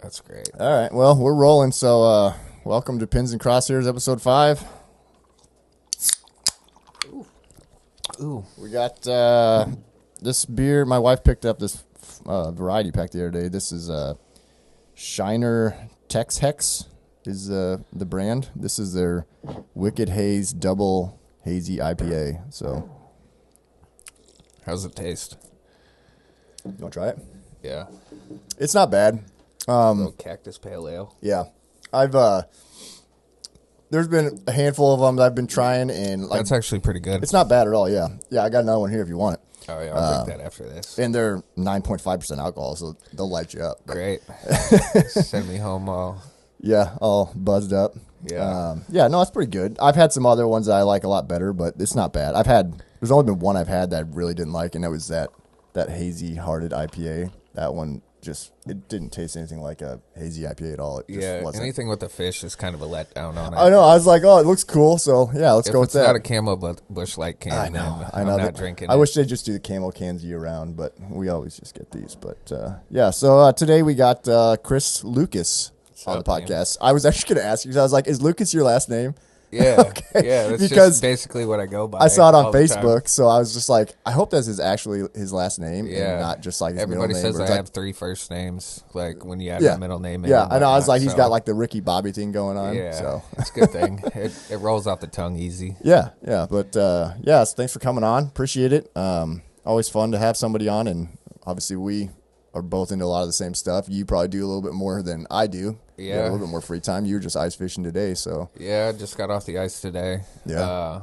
That's great. All right. Well, we're rolling. So, welcome to Pins and Crosshairs, episode 5. Ooh. We got this beer. My wife picked up this variety pack the other day. This is Shiner Tex Hex is the brand. This is their Wicked Haze Double Hazy IPA. So, How's it taste? you want to try it? Yeah. It's not bad. Little cactus pale ale. Yeah. I've there's been a handful of them that I've been trying, and like That's actually pretty good. it's not bad at all. Yeah. Yeah, I got another one here if you want it. Oh, yeah. I'll drink that after this. And they're 9.5% alcohol, so they'll light you up. Great. Send me home all. Yeah, all buzzed up. Yeah. Yeah, no, it's pretty good. I've had some other ones that I like a lot better, but it's not bad. There's only been one I've had that I really didn't like, and that was that hazy hearted IPA. That one it didn't taste anything like a hazy IPA at all. It just wasn't. Anything with the fish is kind of a letdown on it. I know. I was like, oh, it looks cool, so yeah, let's go with that. If it's not a Camo Bush Light can, I know. I'm not drinking it. I wish they'd just do the Camo cans year round, but we always just get these. But yeah, so today we got Chris Lucas on the podcast. I was actually going to ask you, because I was like, is Lucas your last name? Yeah, Okay. yeah, that's Because just basically what I go by. I saw it on all the time. Facebook, so I was just like, I hope that's his last name, Yeah. and not just like his Everybody middle name. says or I it's have 3 first names, like when you have Yeah. your middle name. yeah, and I know. I was whatnot, like, he's so, got like the Ricky Bobby thing going on. yeah, So it's a good thing. It rolls off the tongue easy. yeah. But yeah, so thanks for coming on. Appreciate it. Always fun to have somebody on, and obviously we are both into a lot of the same stuff. You probably do a little bit more than I do. You have a Yeah. little bit more free time. You were just ice fishing today, so Yeah, I just got off the ice today. Yeah.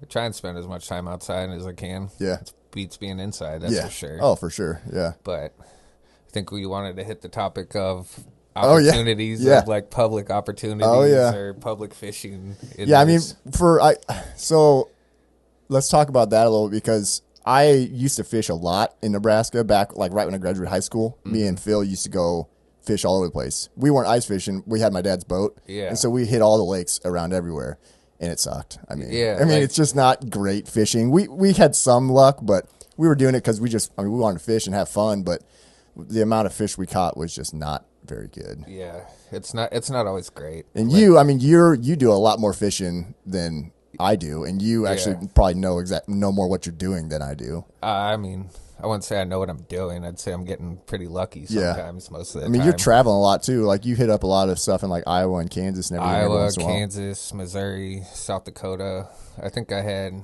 I try and spend as much time outside as I can. yeah, It beats being inside, that's yeah. for sure. Oh, for sure. Yeah. But I think we wanted to hit the topic of Oh, yeah. opportunities, Yeah. of like public opportunities Oh, yeah. or public fishing. Yeah, I mean, so let's talk about that a little, because I used to fish a lot in Nebraska back, like right when I graduated high school. Me and Phil used to go fish all over the place. We weren't ice fishing. We had my dad's boat. Yeah. And so we hit all the lakes around everywhere, and it sucked. I mean, Yeah, like, like- it's just not great fishing. We had some luck, but we were doing it because we wanted to fish and have fun, but the amount of fish we caught was just not very good. yeah, it's not always great. And Like, you do a lot more fishing than I do, and you actually probably know more what you're doing than I do. I mean, I wouldn't say I know what I'm doing. I'd say I'm getting pretty lucky Yeah. sometimes, most of the I mean, time. you're traveling a lot too. Like you hit up a lot of stuff in like Iowa and Kansas and everything. every Iowa, once in a while. Kansas, Missouri, South Dakota. I think I had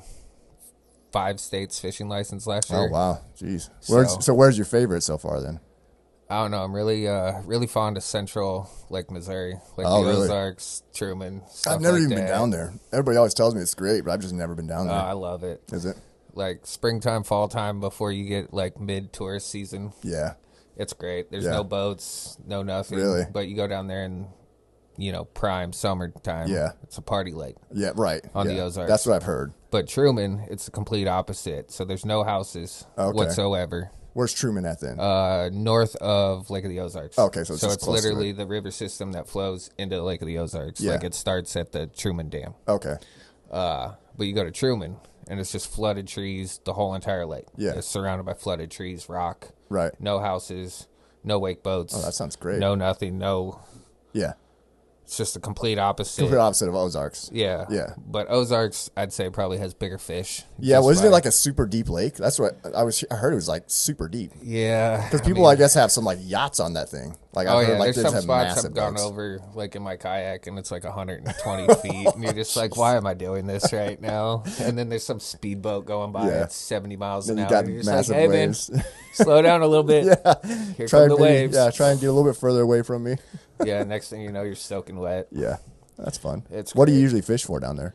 5 states fishing license last year. Oh wow, jeez. So- Where's your favorite so far then? I don't know. I'm really fond of central, like Missouri, like Oh, the really? Ozarks, Truman. Stuff I've never like even been that. down there. Everybody always tells me it's great, but I've just never been down there. I love it. Is it? Like springtime, fall time, before you get like mid tourist season, Yeah. it's great. There's Yeah. no boats, no nothing. Really? But you go down there and prime summertime. Yeah. It's a party lake. Yeah. Right. On the Yeah. Ozarks. That's what I've heard. But Truman, it's the complete opposite. So there's no houses Okay. whatsoever. Where's Truman at then? North of Lake of the Ozarks. Okay, so it's just close to literally the river system that flows into Lake of the Ozarks. Yeah. Like it starts at the Truman Dam. Okay. But you go to Truman, and it's just flooded trees, the whole entire lake. Yeah. It's surrounded by flooded trees, rock, Right. no houses, no wake boats. Oh, that sounds great. No nothing, no. Yeah. It's just the complete opposite. Complete opposite of Ozarks. Yeah. Yeah. But Ozarks, I'd say, probably has bigger fish. Yeah, Just wasn't it by- like a super deep lake? That's what I heard. It was like super deep Yeah. because people, I guess, have some like yachts on that thing. Like Oh I've heard, yeah, like there's they some have spots massive I've gone boats. over, like in my kayak, and it's like 120 feet, and you're just like, "Why am I doing this right now?" And then there's some speedboat going by Yeah. at 70 miles Then an you hour. got And you're just like, massive "Hey waves. man, slow down a little bit. Yeah, Here try come the and waves." Yeah, try and get a little bit further away from me. Yeah. Next thing you know, you're soaking wet. Yeah, that's fun. It's What do you great. usually fish for down there?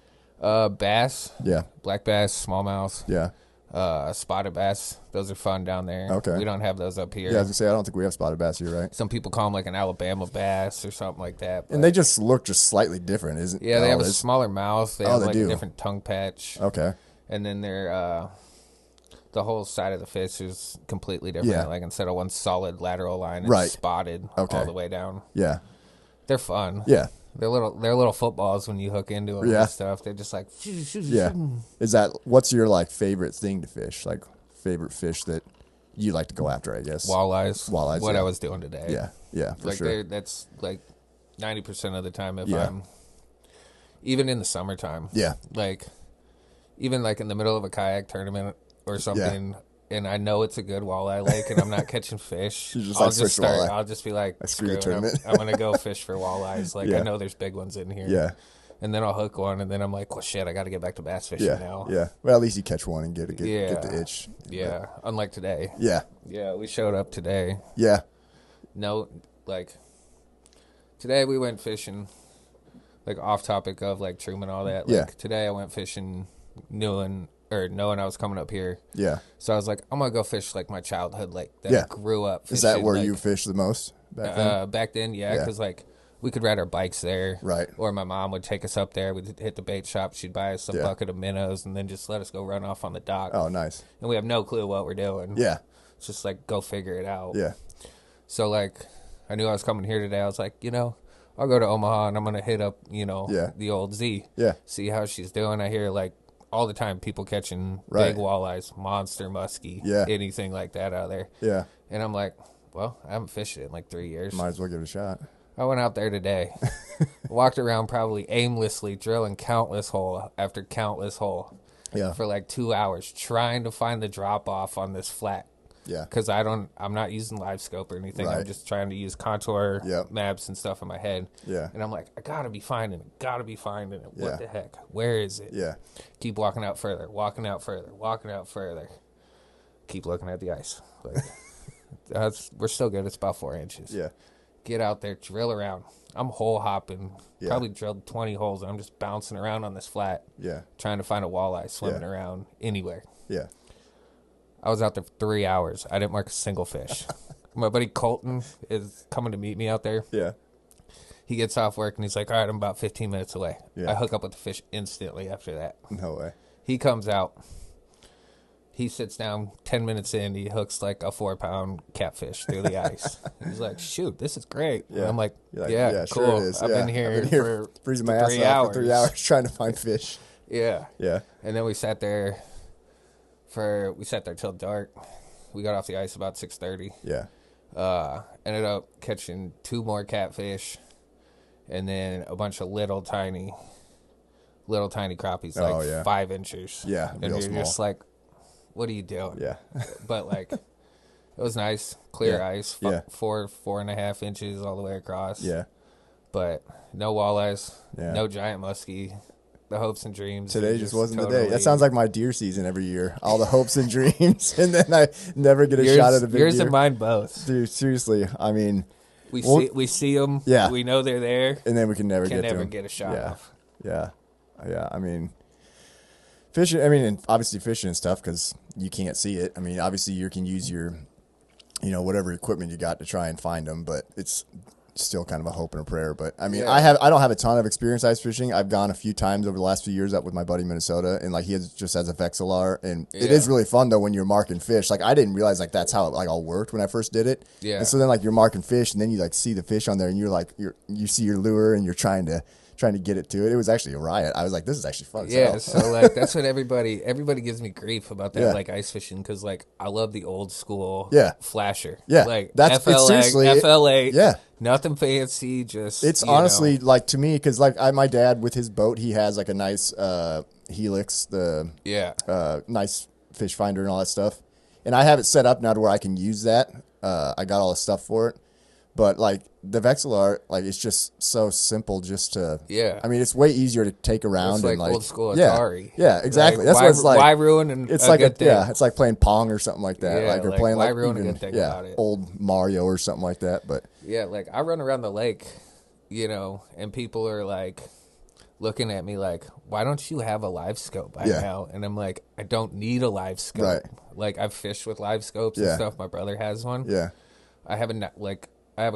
Bass, Yeah, black bass, smallmouth, yeah, spotted bass. Those are fun down there. Okay. We don't have those up here. yeah. I was gonna say I don't think we have spotted bass here, right? Some people call them like an Alabama bass or something like that. And they just look just slightly different, isn't? Yeah, they have a it's- smaller mouth. They Oh, have they like do. a different tongue patch. Okay. And then they're the whole side of the fish is completely different. Yeah. Like instead of one solid lateral line, it's Right. spotted Okay. all the way down. Yeah. They're fun. Yeah. They're little footballs when you hook into them Yeah. and stuff. They're just like Yeah. Is that what's your like favorite thing to fish? Like favorite fish that you like to go after, I guess. Walleyes. Walleyes, What yeah. I was doing today. Yeah, for like sure. that's like 90% of the time if Yeah. I'm even in the summertime. Yeah. Like even like in the middle of a kayak tournament or something, and I know it's a good walleye lake, and I'm not catching fish. You just like switch to walleye. I'll just be like, screw the screw it. tournament. I'm gonna go fish for walleyes. Like Yeah. I know there's big ones in here. Yeah. And then I'll hook one, and then I'm like, well, shit, I got to get back to bass fishing Yeah. now. Yeah. Well, at least you catch one and get the itch. Yeah. Unlike today. Yeah. Yeah, we showed up today. Yeah. No, like today we went fishing. Like off topic of like Truman and all that. Like Yeah. today I went fishing, knowing I was coming up here. Yeah. So I was like, I'm gonna go fish like my childhood lake that Yeah. I grew up fishing. Is that where like, you fished the most back then? Back then, yeah, Yeah. because like we could ride our bikes there, Right. Or my mom would take us up there. We'd hit the bait shop. She'd buy us a Yeah. bucket of minnows, and then just let us go run off on the dock. Oh, nice. And we have no clue what we're doing. Yeah. It's just like go figure it out. Yeah. So like, I knew I was coming here today. I was like, I'll go to Omaha and I'm gonna hit up, Yeah. the old Z. Yeah. See how she's doing. I hear like all the time people catching Right. big walleyes, monster muskie, Yeah. anything like that out there. Yeah. And I'm like, well, I haven't fished it in like 3 years. Might as well give it a shot. I went out there today, walked around probably aimlessly, drilling countless hole after countless hole Yeah. for like 2 hours, trying to find the drop off on this flat. Yeah. Because I'm not using live scope or anything. I'm Right. just trying to use contour Yep. maps and stuff in my head. Yeah. And I'm like, I gotta be finding it. Yeah. What the heck? Where is it? Yeah. Keep walking out further, walking out further, walking out further. Keep looking at the ice. Like, we're still good. It's about 4 inches. Yeah. Get out there, drill around. I'm hole hopping. Yeah. Probably drilled 20 holes. And I'm just bouncing around on this flat, Yeah. trying to find a walleye swimming Yeah. around anywhere. Yeah. I was out there for 3 hours. I didn't mark a single fish. My buddy Colton is coming to meet me out there. Yeah. He gets off work and he's like, all right, I'm about 15 minutes away. Yeah. I hook up with the fish instantly after that. No way. He comes out. He sits down 10 minutes in. He hooks like a 4-pound catfish through the ice. He's like, shoot, this is great. Yeah. And I'm like, You're like, yeah, cool. Sure it is. I've Yeah. been here, I've been here for freezing my ass 3 off hours. for 3 hours trying to find fish. Yeah. Yeah. And then we sat there till dark. We got off the ice about 6:30. Yeah. Ended up catching 2 more catfish, and then a bunch of little tiny crappies, like Oh, yeah. 5 inches. Yeah, and real you're small. just like, what are you doing? Yeah. But like, it was nice, clear Yeah. ice, Yeah. 4.5 inches all the way across. Yeah. But no walleyes, Yeah. no giant muskie. The hopes and dreams. Today are just wasn't the day. totally- That sounds like my deer season every year. All the hopes and dreams, and then I never get a shot at a big yours deer. and mine both. Dude, seriously, I mean, We Well- see them. Yeah. We know they're there. and then we can never Can get to never them. get a shot Yeah. off. Yeah, yeah. I mean, fishing. I mean, and obviously fishing and stuff because you can't see it. I mean, obviously you can use your, whatever equipment you got to try and find them, but it's still kind of a hope and a prayer. But I mean, Yeah. I don't have a ton of experience ice fishing. I've gone a few times over the last few years up with my buddy in Minnesota, and like he just has a Vexillar, and it Yeah. is really fun though when you're marking fish. Like I didn't realize like that's how it like all worked when I first did it. Yeah. And so then like you're marking fish, and then you like see the fish on there, and you're like you see your lure, and you're trying to get it to it. It was actually a riot. I was like, this is actually fun. as Yeah, hell. so like that's what everybody gives me grief about that, Yeah. like ice fishing, because like I love the old school Yeah. flasher. Yeah, like that's- it's FLA, seriously- FLA. yeah. nothing fancy. Just It's honestly like to me because like my dad with his boat, he has like a nice Helix, the yeah, nice fish finder and all that stuff, and I have it set up now to where I can use that. I got all the stuff for it, but like the Vexillar, like it's just so simple just to. Yeah. I mean, it's way easier to take around it's like and like old school yeah, Atari. Yeah, exactly. Like, That's why, what it's like. Why ruin It's a like good thing? it's like playing Pong or something like that. Yeah, like or like, playing why like ruin a even, good thing yeah, about it? old Mario or something like that. But Yeah, like I run around the lake, and people are like looking at me like, why don't you have a live scope by Yeah. now? And I'm like, I don't need a live scope. Right. Like I've fished with live scopes and Yeah. stuff. My brother has one. yeah, I have a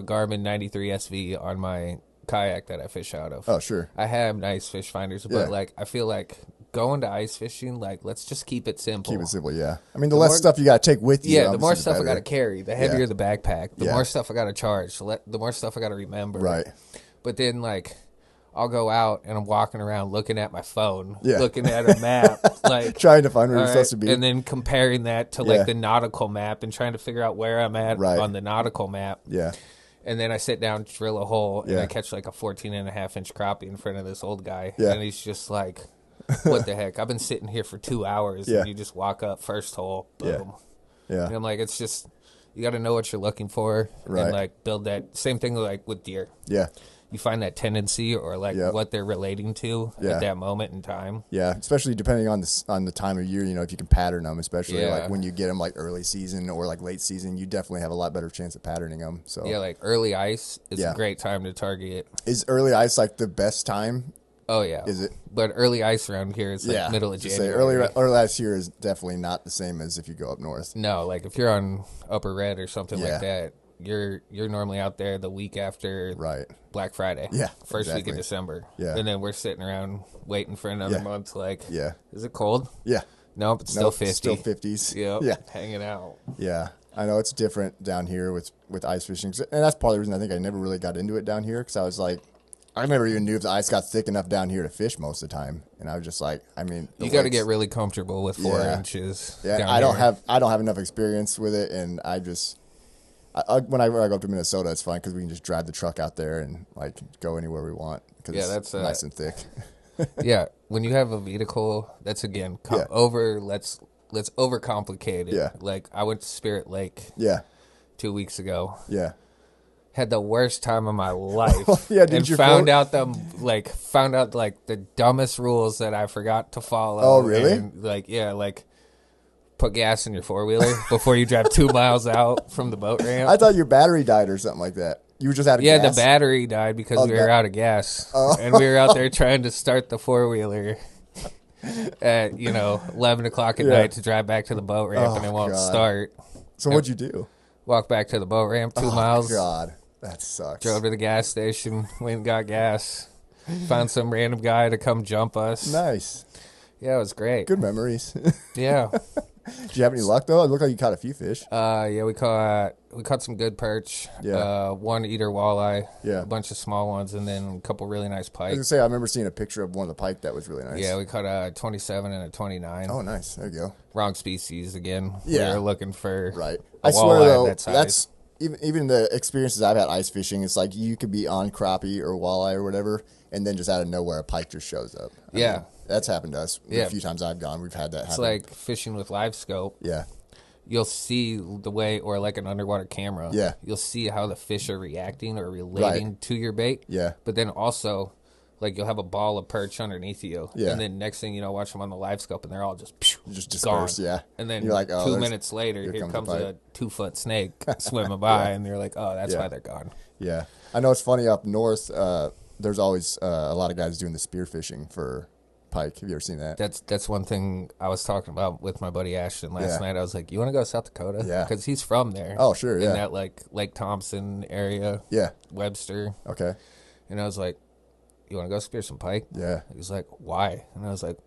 Garmin 93 SV on my kayak that I fish out of. oh sure, I have nice fish finders, Yeah. but like I feel like going to ice fishing, like let's just keep it simple. keep it simple. Yeah, I mean the less more- stuff you got to take with you. Yeah, the more obviously, stuff I better. got to carry, the heavier Yeah. the backpack, the Yeah. more stuff I got to charge, the more stuff I got to remember. Right. But then like I'll go out and I'm walking around looking at my phone, Yeah. looking at a map, like trying to find where you're all supposed to be. and then comparing that to Yeah. like the nautical map and trying to figure out where I'm at Right. on the nautical map. Yeah. And then I sit down, drill a hole, and Yeah. I catch like a 14.5-inch crappie in front of this old guy. Yeah. And he's just like, what the heck? I've been sitting here for 2 hours, Yeah. and you just walk up, first hole, boom. Yeah. And I'm like, it's just, you got to know what you're looking for, Right. and like build that. Same thing like with deer. Yeah. You find that tendency or like Yep. what they're relating to Yeah. at that moment in time. Yeah, especially depending on the time of year, you know, if you can pattern them, especially Yeah. like when you get them like early season or like late season, you definitely have a lot better chance of patterning them. So Yeah, like early ice is Yeah. a great time to target. is early ice like the best time? Oh yeah, Is it? But early ice around here is like middle of Just January. say early ice here is definitely not the same as if you go up north. No, like if you're on Upper Red or something Yeah. like that, you're normally out there the week after Right. Black Friday. Yeah, First week exactly. of December. Yeah. And then we're sitting around waiting for another Yeah. month. Like, Yeah. is it cold? Yeah. Nope, it's still Nope, 50. Still 50s. Yep, Yeah. hanging out. Yeah. I know it's different down here with ice fishing. And that's part of the reason I think I never really got into it down here because I was like, I never even knew if the ice got thick enough down here to fish most of the time. And I was just like, I mean, You got to get really comfortable with 4 Yeah. inches. Yeah, down I don't here. have enough experience with it, and I just whenever I go up to Minnesota, it's fine because we can just drive the truck out there and like go anywhere we want because Yeah, that's, nice and thick. Yeah, when you have a vehicle, that's again Yeah. let's overcomplicate it. Yeah. Like I went to Spirit Lake Yeah, 2 weeks ago. yeah, Had the worst time of my life. Yeah, did and you found out the dumbest rules that I forgot to follow. Oh, really? And, like put gas in your 4-wheeler before you drive 2 miles out from the boat ramp. I thought your battery died or something like that. You were just out of Yeah, gas? the battery died because Oh, we were out of gas. Oh. And we were out there trying to start the 4-wheeler at, 11 o'clock at Yeah. night to drive back to the boat ramp, and it won't God. start. So what'd you do? Walk back to the boat ramp 2 miles. God, that sucks. Drove to the gas station, went and got gas. Found some random guy to come jump us. Nice, Yeah, it was great. good memories. Yeah. Did you have any luck though? It looked like you caught a few fish. Yeah, we caught some good perch. Yeah. One eater walleye. Yeah. A bunch of small ones, and then a couple really nice I was pike. gonna say I remember seeing a picture of one of the pike that was really nice. Yeah, we caught a 27 and a 29. Oh, nice. There you go. Wrong species again. Yeah. We were looking for Right. a I swear walleye though, that size. that's even the experiences I've had ice fishing. It's like you could be on crappie or walleye or whatever, and then just out of nowhere a pike just shows up. I Yeah. mean, that's happened to us Yeah. a few times I've gone. We've had that It's happen. like fishing with live scope. Yeah. You'll see the way, or like an underwater camera. Yeah. You'll see how the fish are reacting or relating to your bait. Yeah. But then also, like you'll have a ball of perch underneath you. Yeah. And then next thing you know, watch them on the live scope and they're all just Just gone. disperse, yeah. And then You're like, oh, 2 minutes later, here here comes comes the a 2-foot snake swimming by, and you're like, oh, that's Yeah. why they're gone. Yeah. I know it's funny up north, there's always a lot of guys doing the spear fishing for pike. Have you ever seen that? That's one thing I was talking about with my buddy Ashton last Yeah. night. I was like, you want to go to South Dakota? Yeah. Because he's from there. Oh, sure, yeah. In that like Lake Thompson area, Yeah. Webster. Okay. And I was like, you want to go spear some pike? Yeah. He was like, why? And I was like,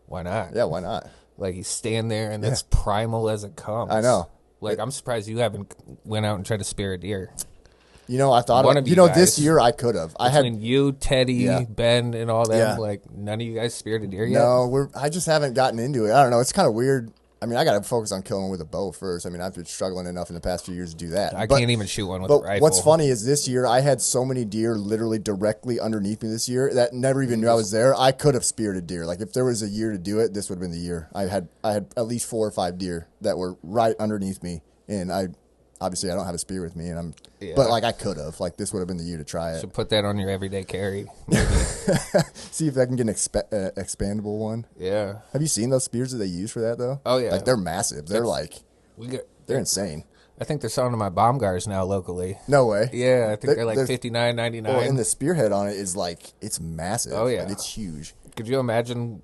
why not? Yeah, why not? Like, you stand there, and that's primal as it comes. I know. Like, I'm surprised you haven't went out and tried to spear a deer. You know, I thought One of of you this guys. year I could have. I had Between you, Teddy, Yeah. Ben, and all them, Yeah. like, none of you guys speared a deer yet? No, I just haven't gotten into it. I don't know. It's kind of weird. I mean, I got to focus on killing with a bow first. I mean, I've been struggling enough in the past few years to do that. I But- can't even shoot one with a But rifle. what's funny is this year I had so many deer literally directly underneath me this year that never even knew I was there. I could have speared a deer. Like if there was a year to do it, this would have been the year. I had at least 4 or 5 deer that were right underneath me, and I obviously I don't have a spear with me, and Yeah. but like I could have. Like this would have been the year to try it. Should put that on your everyday carry. See if I can get an expandable one. Yeah. Have you seen those spears that they use for that though? Oh, yeah. Like they're massive. They're they're I insane. think they're selling them at bomb guards now locally. No way. Yeah, I think they're like There's- $59.99. Well, and the spearhead on it is like it's massive. Oh, yeah. Like, it's huge. Could you imagine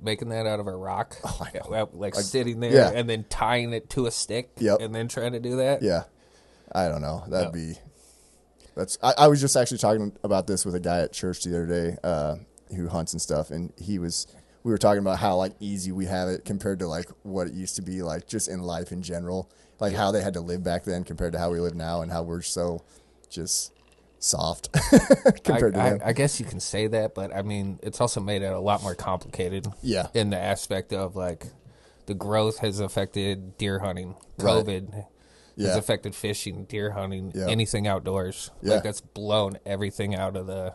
making that out of a rock? Oh, I know. Yeah, like sitting there yeah. and then tying it to a stick Yep. and then trying to do that? Yeah. I don't know. That'd be. I was just actually talking about this with a guy at church the other day who hunts and stuff, and we were talking about how like easy we have it compared to like what it used to be like just in life in general, like how they had to live back then compared to how we live now, and how we're so just soft compared to him. I guess you can say that, but I mean, it's also made it a lot more complicated. Yeah. In the aspect of like, the growth has affected deer hunting. Right. COVID Yeah. has affected fishing, deer hunting, Yeah. anything outdoors. Yeah. Like that's blown everything out of the,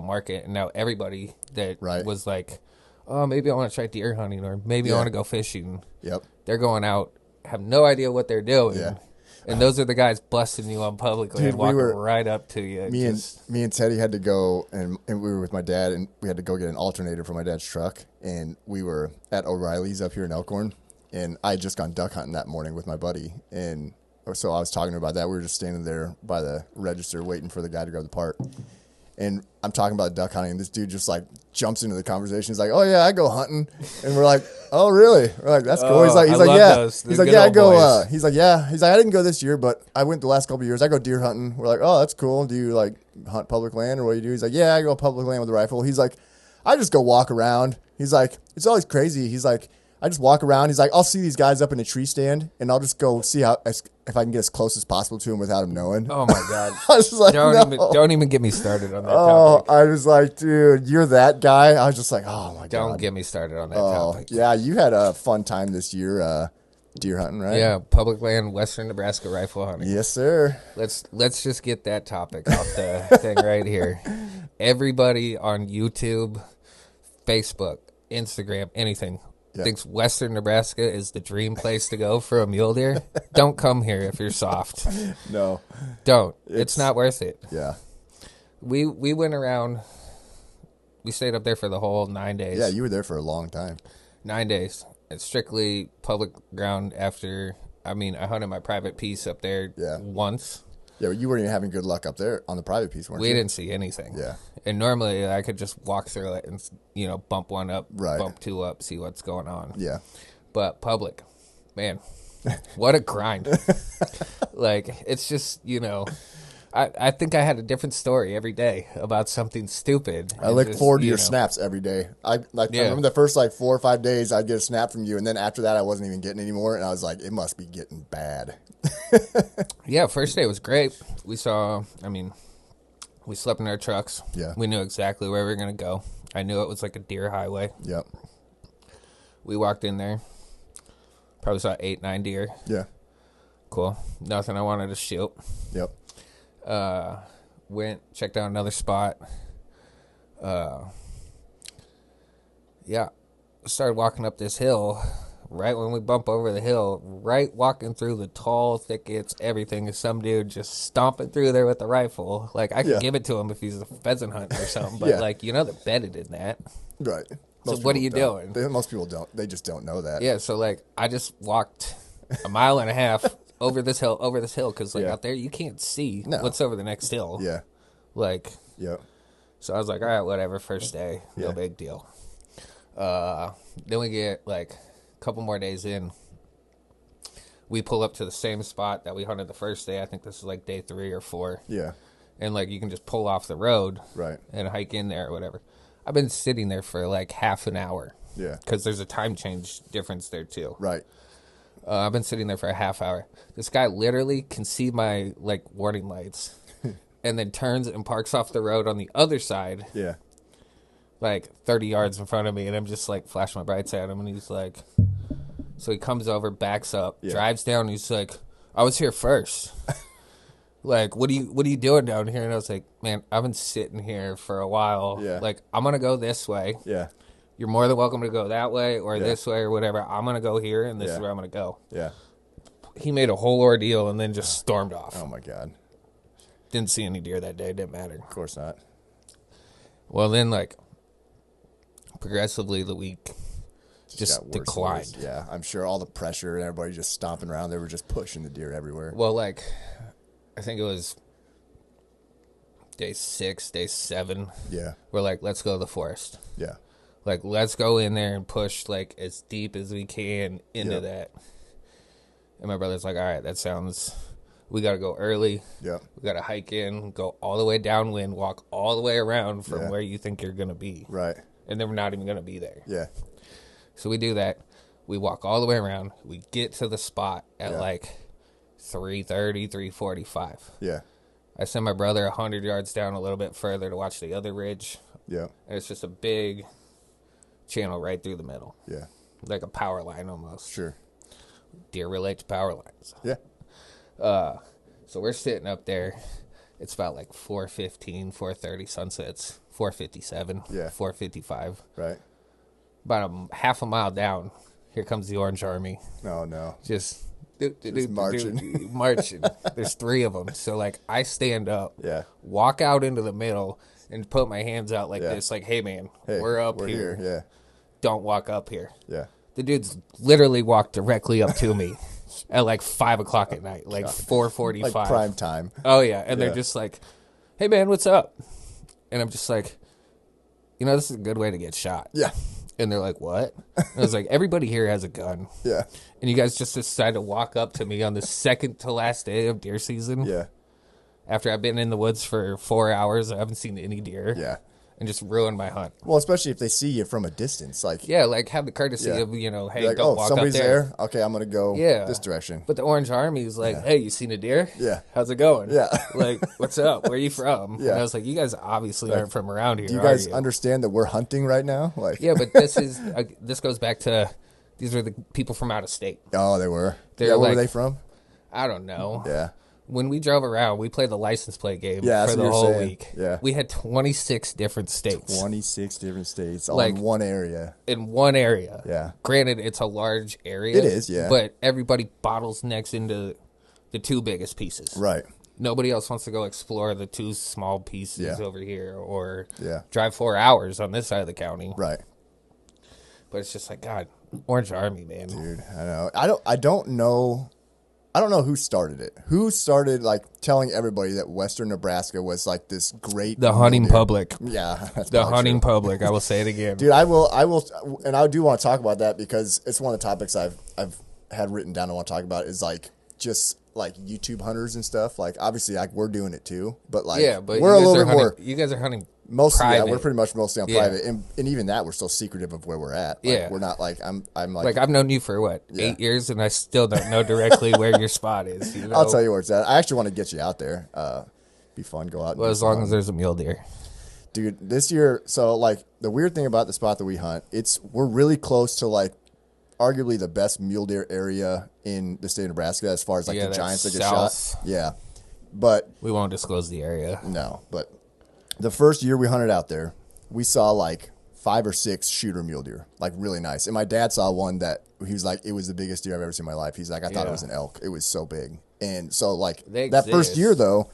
market. And now everybody that Right. was like, oh, maybe I want to try deer hunting or maybe I Yeah. want to go fishing. Yep. They're going out, have no idea what they're doing. Yeah. And those are the guys busting you on publicly Dude, and walking we were- right up to you. Me and Teddy had to go, and we were with my dad, and we had to go get an alternator for my dad's truck, and we were at O'Reilly's up here in Elkhorn, and I had just gone duck hunting that morning with my buddy, and so I was talking to him about that. We were just standing there by the register waiting for the guy to grab the part, and I'm talking about duck hunting, and this dude just like jumps into the conversation. He's like, "Oh yeah, I go hunting," and we're like, "Oh really?" We're like, "That's cool." Oh, He's I like, love "Yeah." those. He's They're like, good "Yeah, I old go." boys. He's like, "Yeah." He's like, "I didn't go this year, but I went the last couple of years. I go deer hunting." We're like, "Oh, that's cool. Do you like hunt public land or what do you do?" He's like, "Yeah, I go public land with a rifle." He's like, "I just go walk around." He's like, "It's always crazy." He's like, "I just walk around." He's like, "I'll see these guys up in a tree stand, and I'll just go see if I can get as close as possible to them without them knowing." Oh my God. I was just like, "No." Don't even get me started on that Oh, topic. I was like, "Dude, you're that guy." I was just like, "Oh my God." Don't get me started on that Oh, topic. yeah, you had a fun time this year, deer hunting, right? Yeah, public land, Western Nebraska rifle hunting. Yes, sir. Let's just get that topic off the thing right here. Everybody on YouTube, Facebook, Instagram, anything Yeah. thinks Western Nebraska is the dream place to go for a mule deer. Don't come here if you're soft. No. Don't. It's not worth it. Yeah. We went around. We stayed up there for the whole 9 days. Yeah, you were there for a long time. 9 days. It's strictly public ground after. I mean, I hunted my private piece up there once. Yeah, but you weren't even having good luck up there on the private piece, weren't We you? didn't see anything. Yeah. And normally I could just walk through it and, bump one up, Right. bump two up, see what's going on. Yeah. But public, man, what a grind. Like, it's just, I think I had a different story every day about something stupid. I look forward to your snaps every day. I remember the first 4 or 5 days I'd get a snap from you, and then after that I wasn't even getting any more, and I was like, it must be getting bad. Yeah, first day was great. We slept in our trucks. Yeah. We knew exactly where we were going to go. I knew it was like a deer highway. Yep. We walked in there. Probably saw 8, 9 deer. Yeah. Cool. Nothing I wanted to shoot. Yep. Went, checked out another spot. Started walking up this hill. Right when we bump over the hill, right walking through the tall thickets, everything, is some dude just stomping through there with a rifle. Like, I could give it to him if he's a pheasant hunter or something, but, they're bedded in that. Right. So what are you doing? Most people don't. They just don't know that. Yeah, so, I just walked a mile and a half over this hill, because, out there, you can't see what's over the next hill. Yeah. Yep. So I was like, all right, whatever, first day, no big deal. Then we get, a couple more days in, we pull up to the same spot that we hunted the first day. I think this is day 3 or 4. Yeah. And you can just pull off the road, Right, and hike in there or whatever. I've been sitting there for half an hour. Yeah. Because there's a time change difference there too. Right. I've been sitting there for a half hour. This guy literally can see my warning lights, and then turns and parks off the road on the other side. Yeah. 30 yards in front of me, and I'm just flashing my brights at him, and he's so he comes over, backs up, drives down, and he's like, I was here first. What are you doing down here? And I was like, man, I've been sitting here for a while. Yeah. I'm gonna go this way. Yeah. You're more than welcome to go that way or this way or whatever. I'm gonna go here, and this is where I'm gonna go. Yeah. He made a whole ordeal and then just stormed off. Oh my God. Didn't see any deer that day. Didn't matter. Of course not. Well, then progressively the week just got worse and declined. worse. Yeah, I'm sure all the pressure and everybody just stomping around. They were just pushing the deer everywhere. Well, I think it was day 6, day 7. Yeah. We're let's go to the forest. Yeah. Let's go in there and push as deep as we can into that. And my brother's all right, that sounds, we got to go early. Yep. We got to hike in, go all the way downwind, walk all the way around from where you think you're going to be. Right. And then we're not even going to be there. Yeah. So we do that. We walk all the way around. We get to the spot at 3:30, 3:45. Yeah. I send my brother 100 yards down a little bit further to watch the other ridge. Yeah. And it's just a big channel right through the middle. Yeah. Like a power line almost. Sure. Deer relate to power lines. Yeah. So we're sitting up there. It's about like 4:15, 4:30 sunsets. 4:57. Yeah. 4:55. Right. About half a mile down, here comes the Orange Army. No. Just marching. Marching. There's 3 of them. So, like, I stand up, Yeah. walk out into the middle, and put my hands out like this, like, hey, man, we're up here. Yeah. Don't walk up here. Yeah. The dudes literally walked directly up to me at, like, 5 o'clock at night, like 4:45. Like prime time. Oh, yeah. And they're just like, hey, man, what's up? And I'm just like, this is a good way to get shot. Yeah. And they're like, what? And I was like, everybody here has a gun. Yeah. And you guys just decided to walk up to me on the second to last day of deer season. Yeah. After I've been in the woods for 4 hours, I haven't seen any deer. Yeah. And just ruined my hunt. Well, especially if they see you from a distance, like like have the courtesy of, hey, like, don't walk somebody's up there. there. Okay, I'm gonna go this direction. But the Orange Army is like, hey, you seen a deer? Yeah. How's it going? Yeah. Like, what's up? Where are you from? Yeah. And I was like, you guys obviously aren't from around here. Do you guys understand that we're hunting right now? Like, yeah, but this goes back to these are the people from out of state. Oh, they were. Where were they from? I don't know. Yeah. When we drove around, we played the license plate game for the whole week. Yeah. We had 26 different states. 26 different states all in one area. In one area. Yeah. Granted, it's a large area. It is, yeah. But everybody bottles necks into the 2 biggest pieces. Right. Nobody else wants to go explore the 2 small pieces over here or drive 4 hours on this side of the county. Right. But it's just like, God, Orange Army, man. Dude, I know. I don't know who started it. Who started like telling everybody that Western Nebraska was like this great the hunting public. Yeah, that's the hunting public. I will say it again, dude. I will, and I do want to talk about that because it's one of the topics I've had written down. I want to talk about is like just like YouTube hunters and stuff. Like obviously, like we're doing it too, but like but we're a little bit more. You guys are hunting. Mostly, private. We're pretty much mostly on private, and even that we're still secretive of where we're at. Like, we're not like I'm like I've known you for what 8 years, and I still don't know directly where your spot is. You know? I'll tell you where it's at. I actually want to get you out there. Be fun, go out. Well, as long as there's a mule deer, dude. This year, so like the weird thing about the spot that we hunt, we're really close to like arguably the best mule deer area in the state of Nebraska as far as like the giants that get shot. Yeah, but we won't disclose the area. No, but. The first year we hunted out there, we saw like 5 or 6 shooter mule deer, like really nice. And my dad saw one that he was like, it was the biggest deer I've ever seen in my life. He's like, I thought it was an elk. It was so big. And so like that first year though,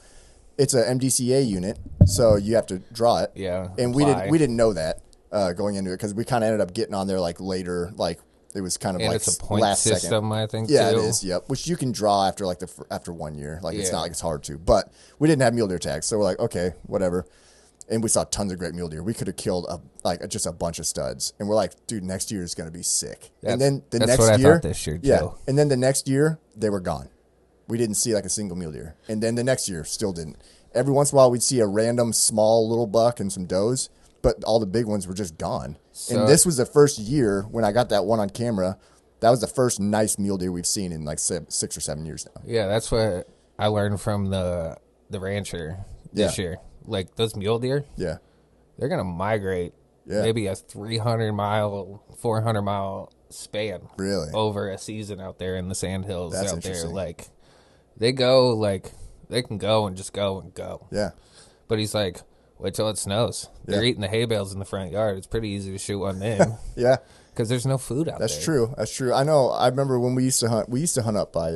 it's a MDCA unit, so you have to draw it. Yeah. And we didn't know that going into it because we kind of ended up getting on there like later, like it was kind of and like it's a point last system, second. I think. Yeah, too. it is. Yep. Which you can draw after like after 1 year. Like it's not like it's hard to. But we didn't have mule deer tags, so we're like, okay, whatever. And we saw tons of great mule deer. We could have killed just a bunch of studs. And we're like, dude, next year is going to be sick. And then that's next what year, I thought this year too. Yeah. And then the next year, they were gone. We didn't see like a single mule deer. And then the next year, still didn't. Every once in a while, we'd see a random small little buck and some does, but all the big ones were just gone. So, and this was the first year when I got that one on camera. That was the first nice mule deer we've seen in like 6 or 7 years now. Yeah, that's what I learned from the rancher this year. Like those mule deer. Yeah. They're going to migrate maybe a 300-mile, 400-mile span. Really? Over a season out there in the sandhills. That's out there. interesting. Like, they go, like, they can go and just go and go. Yeah. But he's like, wait till it snows. They're eating the hay bales in the front yard. It's pretty easy to shoot one then. Yeah. Because there's no food out there. That's true. That's true. I know. I remember when we used to hunt up by...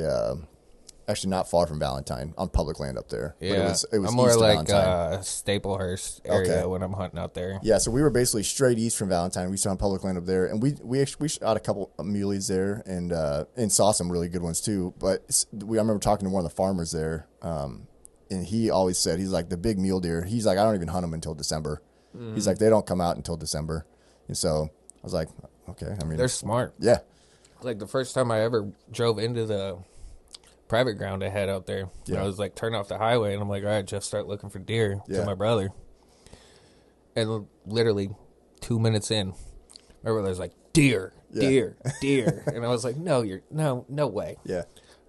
actually not far from Valentine on public land up there. Yeah, but it was I'm more east of like Valentine. Staplehurst area when I'm hunting out there. Yeah, so we were basically straight east from Valentine. We used to hunt public land up there, and we shot a couple of muleys there and saw some really good ones too. But I remember talking to one of the farmers there, and he always said, he's like, the big mule deer, he's like, I don't even hunt them until December. He's like, they don't come out until December. And so I was like, okay. I mean, they're smart. Yeah. Like the first time I ever drove into the private ground I had out there. I was like, turn off the highway, and I'm like, all right, Jeff, start looking for deer to my brother. And literally 2 minutes in, my brother's like, deer, deer. And I was like, no way. Yeah.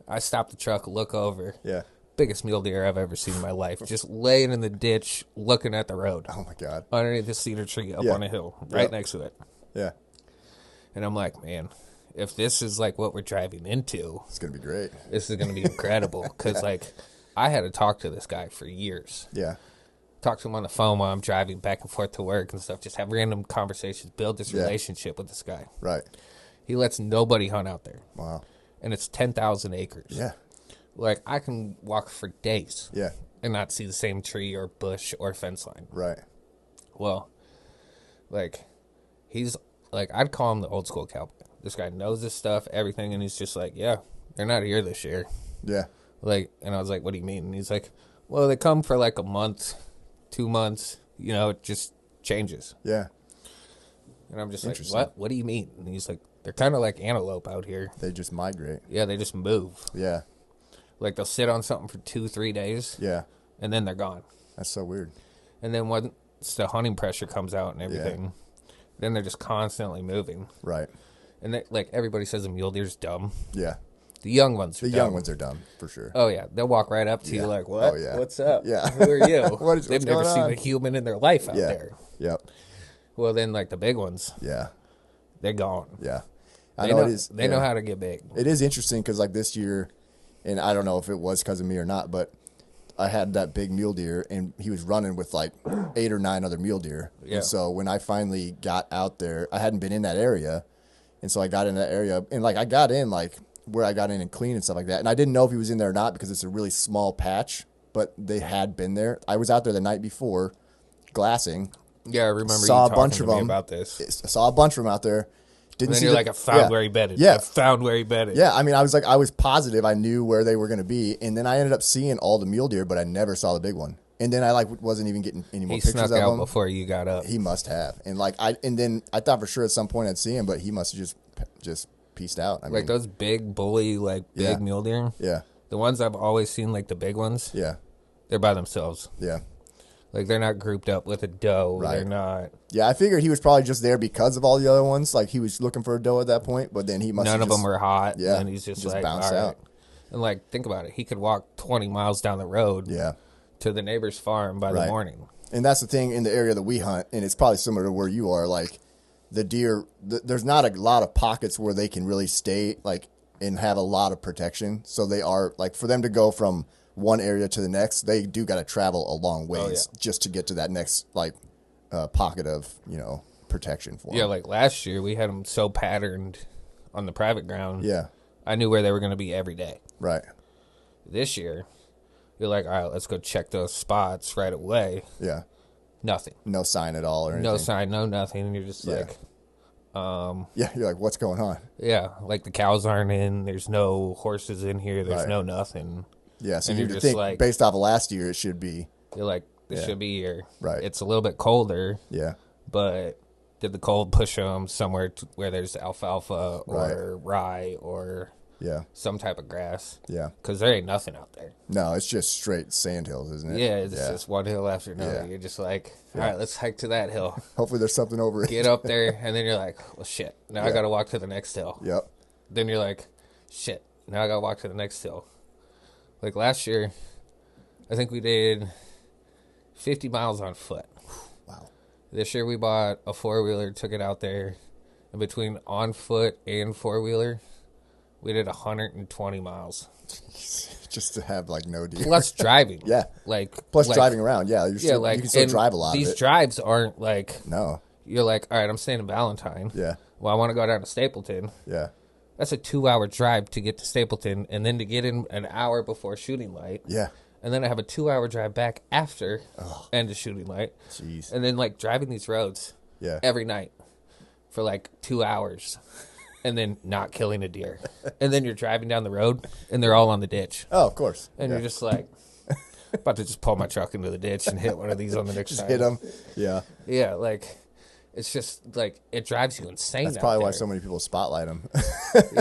I stopped the truck, look over. Yeah. biggest mule deer I've ever seen in my life. Just laying in the ditch, looking at the road. Oh my God. Underneath the cedar tree up on a hill, right next to it. Yeah. And I'm like, man, if this is like what we're driving into, it's gonna be great. This is gonna be incredible. Because like, I had to talk to this guy for years. Yeah. Talk to him on the phone while I'm driving back and forth to work and stuff. Just have random conversations. Build this relationship with this guy. Right. He lets nobody hunt out there. Wow. And it's 10,000 acres. Yeah. Like, I can walk for days. Yeah. And not see the same tree or bush or fence line. Right. Well, like, he's, like, I'd call him the old school cowboy. This guy knows this stuff, everything, and he's just like, yeah, they're not here this year. Yeah. Like, and I was like, what do you mean? And he's like, well, they come for like a month, 2 months, you know, it just changes. Yeah. And I'm just like, what? What do you mean? And he's like, they're kind of like antelope out here. They just migrate. Yeah, they just move. Yeah. Like, they'll sit on something for 2-3 days. Yeah. And then they're gone. That's so weird. And then once the hunting pressure comes out and everything, then they're just constantly moving. Right. And they, like, everybody says a mule deer's dumb. Yeah. The young ones are dumb. The young ones are dumb, for sure. Oh, yeah. They'll walk right up to you like, what? Oh, yeah. What's up? Yeah. Who are you? what's They've never seen on? a human in their life out there. Yep. Well, then, like, the big ones, Yeah. they're gone. Yeah. They know how to get big. It is interesting because, like, this year, and I don't know if it was because of me or not, but I had that big mule deer, and he was running with, like, 8 or 9 other mule deer. Yeah. And so when I finally got out there, I hadn't been in that area, and so I got in that area, and, like, I got in, like, where I got in and clean and stuff like that, and I didn't know if he was in there or not because it's a really small patch, but they had been there. I was out there the night before glassing. Yeah, I remember saw you a talking bunch to of me them about this. I saw a bunch of them out there. Didn't And then see you're like, I found where he bedded. Yeah. I found where he bedded. Yeah, I mean, I was positive I knew where they were going to be, and then I ended up seeing all the mule deer, but I never saw the big one. And then I wasn't even getting any more pictures of him. He snuck out before you got up. He must have, and then I thought for sure at some point I'd see him, but he must have just pieced out. I mean, those big bully, big mule deer. Yeah, the ones I've always seen, like the big ones. Yeah, they're by themselves. Yeah. Like, they're not grouped up with a doe. Right. They're not. Yeah, I figured he was probably just there because of all the other ones. Like, he was looking for a doe at that point, but then he must None of them were hot. Yeah. And he's just like, bounced all right. out. And, like, think about it. He could walk 20 miles down the road to the neighbor's farm by the morning. And that's the thing in the area that we hunt, and it's probably similar to where you are. Like, the deer, there's not a lot of pockets where they can really stay, like, and have a lot of protection. So they are, like, for them to go from one area to the next, they do got to travel a long ways just to get to that next, like, pocket of, protection for them. Yeah, like last year, we had them so patterned on the private ground. Yeah. I knew where they were going to be every day. Right. This year, you're like, all right, let's go check those spots right away. Yeah. Nothing. No sign at all or anything. No sign, no nothing. And you're just like... yeah, you're like, what's going on? Yeah, like the cows aren't in. There's no horses in here. There's no nothing. Yeah, so you think, like, based off of last year, it should be... You're like, this should be here. Right. It's a little bit colder. Yeah. But did the cold push them somewhere where there's alfalfa or rye or some type of grass? Yeah. Because there ain't nothing out there. No, it's just straight sand hills, isn't it? Yeah, it's just one hill after another. Yeah. You're just like, all right, let's hike to that hill. Hopefully there's something over it. Get up there, and then you're like, well, shit. Now I got to walk to the next hill. Yep. Then you're like, shit. Now I got to walk to the next hill. Like last year, I think we did 50 miles on foot. Wow. This year we bought a 4-wheeler, took it out there, and between on foot and 4-wheeler, we did 120 miles. Just to have, like, no deer. Plus driving. Yeah. Plus driving around. Yeah. You can still drive a lot these of it. drives aren't like... No. You're like, all right, I'm staying in Valentine. Yeah. Well, I want to go down to Stapleton. Yeah. That's a 2-hour drive to get to Stapleton, and then to get in an hour before shooting light. Yeah. And then I have a 2-hour drive back after end of shooting light. Jeez. And then, like, driving these roads every night for, like, 2 hours. And then not killing a deer. And then you're driving down the road, and they're all on the ditch. Oh, of course. And you're just like, about to just pull my truck into the ditch and hit one of these on the next side. Hit them. Yeah. Yeah, like, it's just, like, it drives you insane. That's probably why so many people spotlight them.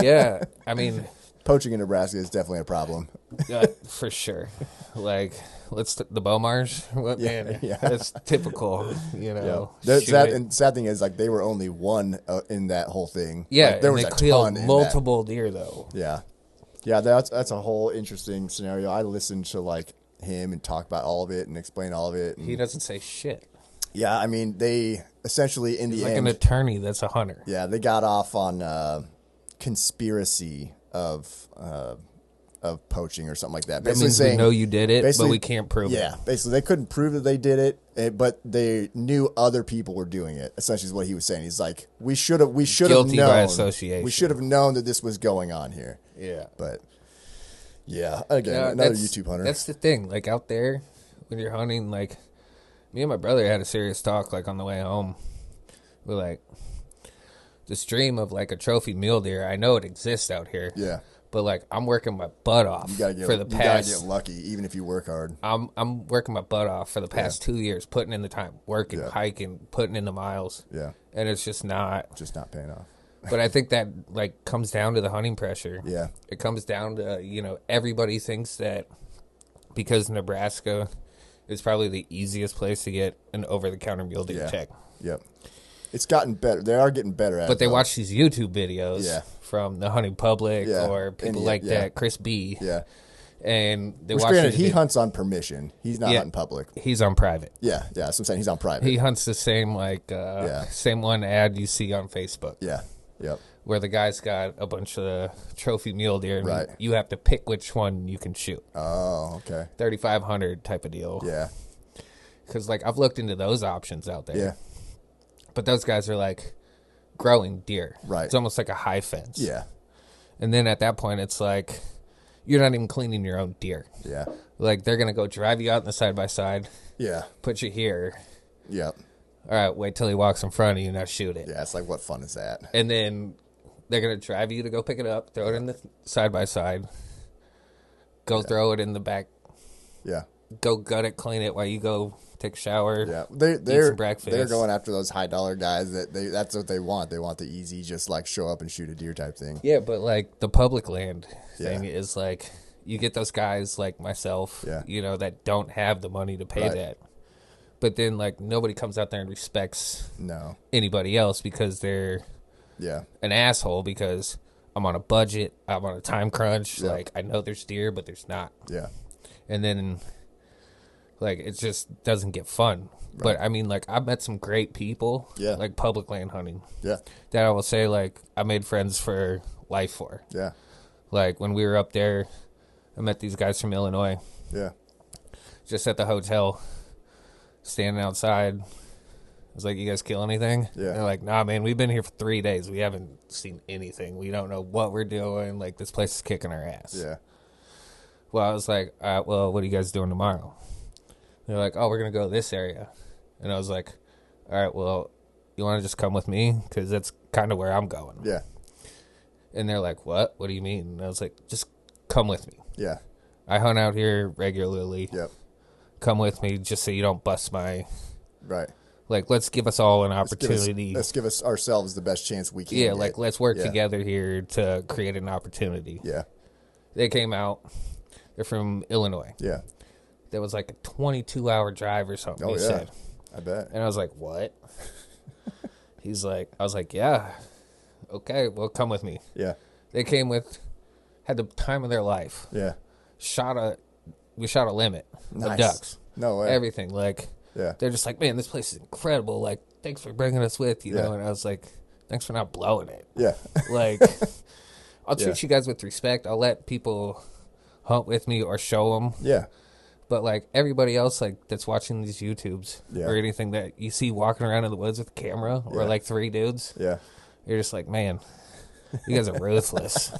Yeah. I mean... Poaching in Nebraska is definitely a problem. For sure. Like, the Beaumarsh, that's typical, And sad thing is, like, they were only one in that whole thing. Yeah, like, there was they a killed ton multiple deer, though. Yeah. Yeah, that's a whole interesting scenario. I listened to like him and talk about all of it and explain all of it. And, He doesn't say shit. yeah, I mean, they essentially in He's the like end, an attorney that's a hunter. yeah, they got off on conspiracy of poaching or something like that. That means we know you did it, but we can't prove it. Yeah, basically they couldn't prove that they did it, but they knew other people were doing it. Essentially, is what he was saying. He's like, we should have Guilty known by association. We should have known that this was going on here. Yeah, but yeah, again, another YouTube hunter. That's the thing. Like out there, when you're hunting, like me and my brother had a serious talk. Like on the way home, we're like, this dream of like a trophy mule deer. I know it exists out here. Yeah. But like I'm working my butt off for the past. You gotta get lucky, even if you work hard. I'm working my butt off for the past 2 years, putting in the time, working, hiking, putting in the miles. Yeah, and it's just not paying off. But I think that like comes down to the hunting pressure. Yeah, it comes down to everybody thinks that because Nebraska is probably the easiest place to get an over-the-counter mule deer check. Yep. It's gotten better. They are getting better at it. But they watch these YouTube videos from the Hunting Public or people like that, Chris B. Yeah. And they watch granted, he hunts on permission. He's not hunting public. He's on private. Yeah, yeah. That's what I'm saying. He's on private. He hunts the same same one ad you see on Facebook. Yeah. Yep. Where the guy's got a bunch of trophy mule deer and you have to pick which one you can shoot. Oh, okay. 3,500 type of deal. Yeah. Because like I've looked into those options out there. Yeah. But those guys are like growing deer. Right. It's almost like a high fence. Yeah. And then at that point, it's like you're not even cleaning your own deer. Yeah. Like they're going to go drive you out in the side-by-side. Yeah. Put you here. Yep. All right, wait till he walks in front of you, now shoot it. Yeah, it's like, what fun is that? And then they're going to drive you to go pick it up, throw it in the side-by-side, go throw it in the back. Yeah. Go gut it, clean it while you go take a shower. Yeah, eat some breakfast. They're going after those high dollar guys that's what they want. They want the easy, just like show up and shoot a deer type thing. Yeah, but like the public land thing is like you get those guys like myself, that don't have the money to pay that. But then like nobody comes out there and respects anybody else because they're an asshole because I'm on a budget, I'm on a time crunch. Like I know there's deer, but there's not. Yeah, and then. Like, it just doesn't get fun. Right. But, I mean, like, I've met some great people, like public land hunting. Yeah. That I will say, like, I made friends for life for. Yeah. Like, when we were up there, I met these guys from Illinois. Yeah. Just at the hotel, standing outside. I was like, you guys kill anything? Yeah. They're like, nah, man, we've been here for 3 days. We haven't seen anything. We don't know what we're doing. Like, this place is kicking our ass. Yeah. Well, I was like, all right, well, what are you guys doing tomorrow? They're like, oh, we're going to go to this area. And I was like, all right, well, you want to just come with me? Because that's kind of where I'm going. Yeah. And they're like, what? What do you mean? And I was like, just come with me. Yeah. I hunt out here regularly. Yep. Come with me just so you don't bust my... Right. Like, let's give us all an opportunity. Let's give us ourselves the best chance we can. Yeah, like, let's work together here to create an opportunity. Yeah. They came out. They're from Illinois. Yeah. There was like a 22-hour drive or something, he said. I bet. And I was like, what? He's like, I was like, yeah. Okay, well, come with me. Yeah. They came had the time of their life. Yeah. We shot a limit of ducks. No way. Everything. Like, they're just like, man, this place is incredible. Like, thanks for bringing us with, you know? And I was like, thanks for not blowing it. Yeah. Like, I'll treat you guys with respect. I'll let people hunt with me or show them. Yeah. But, like, everybody else, like, that's watching these YouTubes or anything that you see walking around in the woods with a camera or, like, 3 dudes. Yeah. You're just like, man, you guys are ruthless.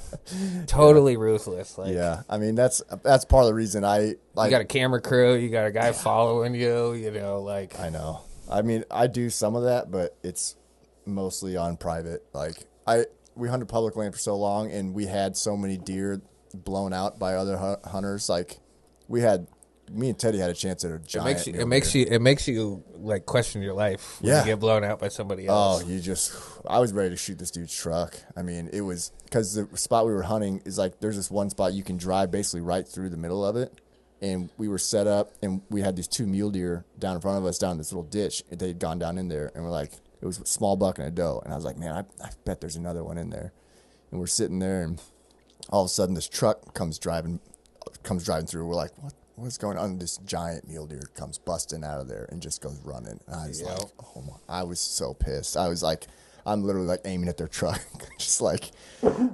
Totally ruthless. Like, yeah. I mean, that's part of the reason I... Like, you got a camera crew. You got a guy following you, you know, like... I know. I mean, I do some of that, but it's mostly on private. Like, we hunted public land for so long, and we had so many deer blown out by other hunters. Like, me and Teddy had a chance at a giant. It makes you like question your life when you get blown out by somebody else. Oh, I was ready to shoot this dude's truck. I mean, it was because the spot we were hunting is like there's this one spot you can drive basically right through the middle of it, and we were set up and we had these 2 mule deer down in front of us down this little ditch. They'd gone down in there, and we're like, it was a small buck and a doe, and I was like, man, I bet there's another one in there, and we're sitting there and all of a sudden this truck comes driving through. We're like, what's going on? This giant mule deer comes busting out of there and just goes running. And I was like, oh my, I was so pissed. I was like, I'm literally like aiming at their truck. Just like,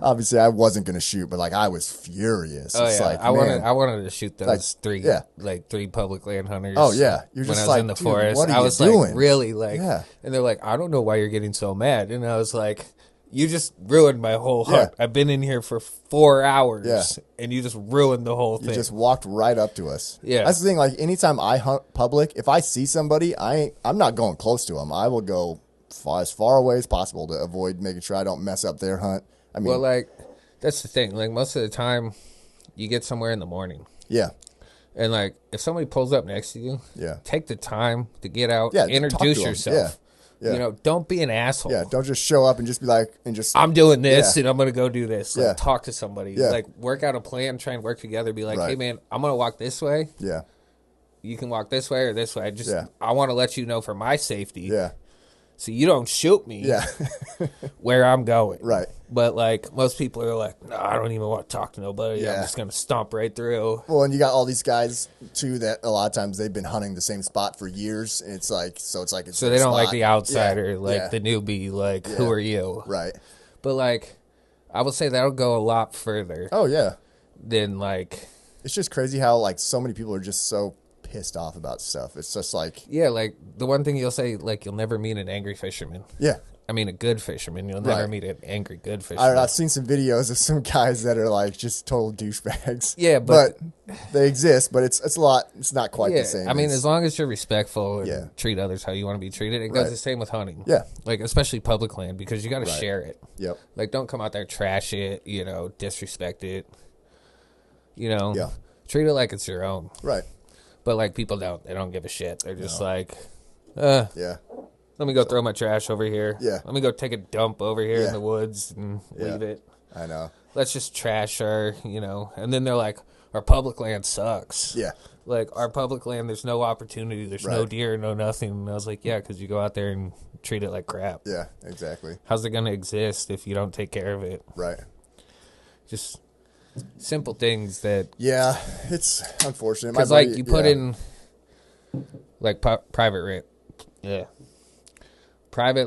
obviously I wasn't going to shoot, but like I was furious. Oh, it's yeah. like, I wanted to shoot those three public land hunters. Oh yeah. You're when just I was like, in the dude, forest. what are I was you doing? like, really? Like, yeah. And they're like, I don't know why you're getting so mad. And I was like, you just ruined my whole hunt. I've been in here for 4 hours, and you just ruined the whole thing. You just walked right up to us. Yeah. That's the thing. Like, anytime I hunt public, if I see somebody, I'm not going close to them. I will go as far away as possible to avoid making sure I don't mess up their hunt. I mean, well, like, that's the thing. Like, most of the time, you get somewhere in the morning. Yeah. And, like, if somebody pulls up next to you, take the time to get out, introduce yourself. Yeah. You know, don't be an asshole. Yeah, don't just show up and just be like, I'm doing this and I'm going to go do this. Like, Yeah. talk to somebody. Yeah. Like, work out a plan, try and work together. Be like, hey, man, I'm going to walk this way. Yeah. You can walk this way or this way. I want to let you know for my safety. Yeah. So you don't shoot me where I'm going. Right. But, like, most people are like, no, I don't even want to talk to nobody. I'm just going to stomp right through. Well, and you got all these guys, too, that a lot of times they've been hunting the same spot for years. And it's like, so they don't like the outsider, the newbie, like, who are you? Right. But, like, I would say that'll go a lot further. Oh, yeah. Than, like... It's just crazy how, like, so many people are just so pissed off about stuff. It's just like... Yeah, like, the one thing you'll say, like, you'll never meet an angry fisherman. Yeah. I mean, a good fisherman. You'll never meet an angry good fisherman. I've seen some videos of some guys that are, like, just total douchebags. Yeah, but they exist, but it's a lot... It's not quite the same. I mean, as long as you're respectful and treat others how you want to be treated, it goes the same with hunting. Yeah. Like, especially public land, because you got to share it. Yep. Like, don't come out there, trash it, you know, disrespect it. You know? Yeah. Treat it like it's your own. Right. But, like, people don't. They don't give a shit. They're just like, let me go throw my trash over here. Yeah. Let me go take a dump over here in the woods and leave it. I know. Let's just trash our, you know. And then they're like, our public land sucks. Yeah. Like, our public land, there's no opportunity. There's no deer, no nothing. And I was like, yeah, because you go out there and treat it like crap. Yeah, exactly. How's it going to exist if you don't take care of it? Right. Just... simple things that... Yeah, it's unfortunate. Because, like, you put in, like, private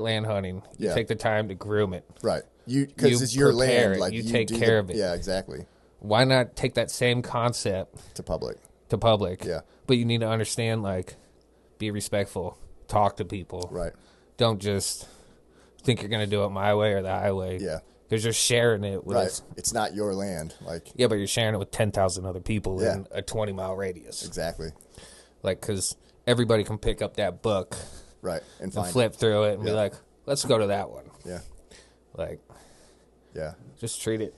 land hunting. You take the time to groom it. Right. Because it's your land. Like, you take care of it. Yeah, exactly. Why not take that same concept... to public. Yeah. But you need to understand, like, be respectful. Talk to people. Right. Don't just think you're going to do it my way or the highway. Yeah. Because you're sharing it with... It's not your land. Like... Yeah, but you're sharing it with 10,000 other people in a 20-mile radius. Exactly. Like, because everybody can pick up that book... Right. And flip through it and be like, let's go to that one. Yeah. Like... Yeah. Just treat it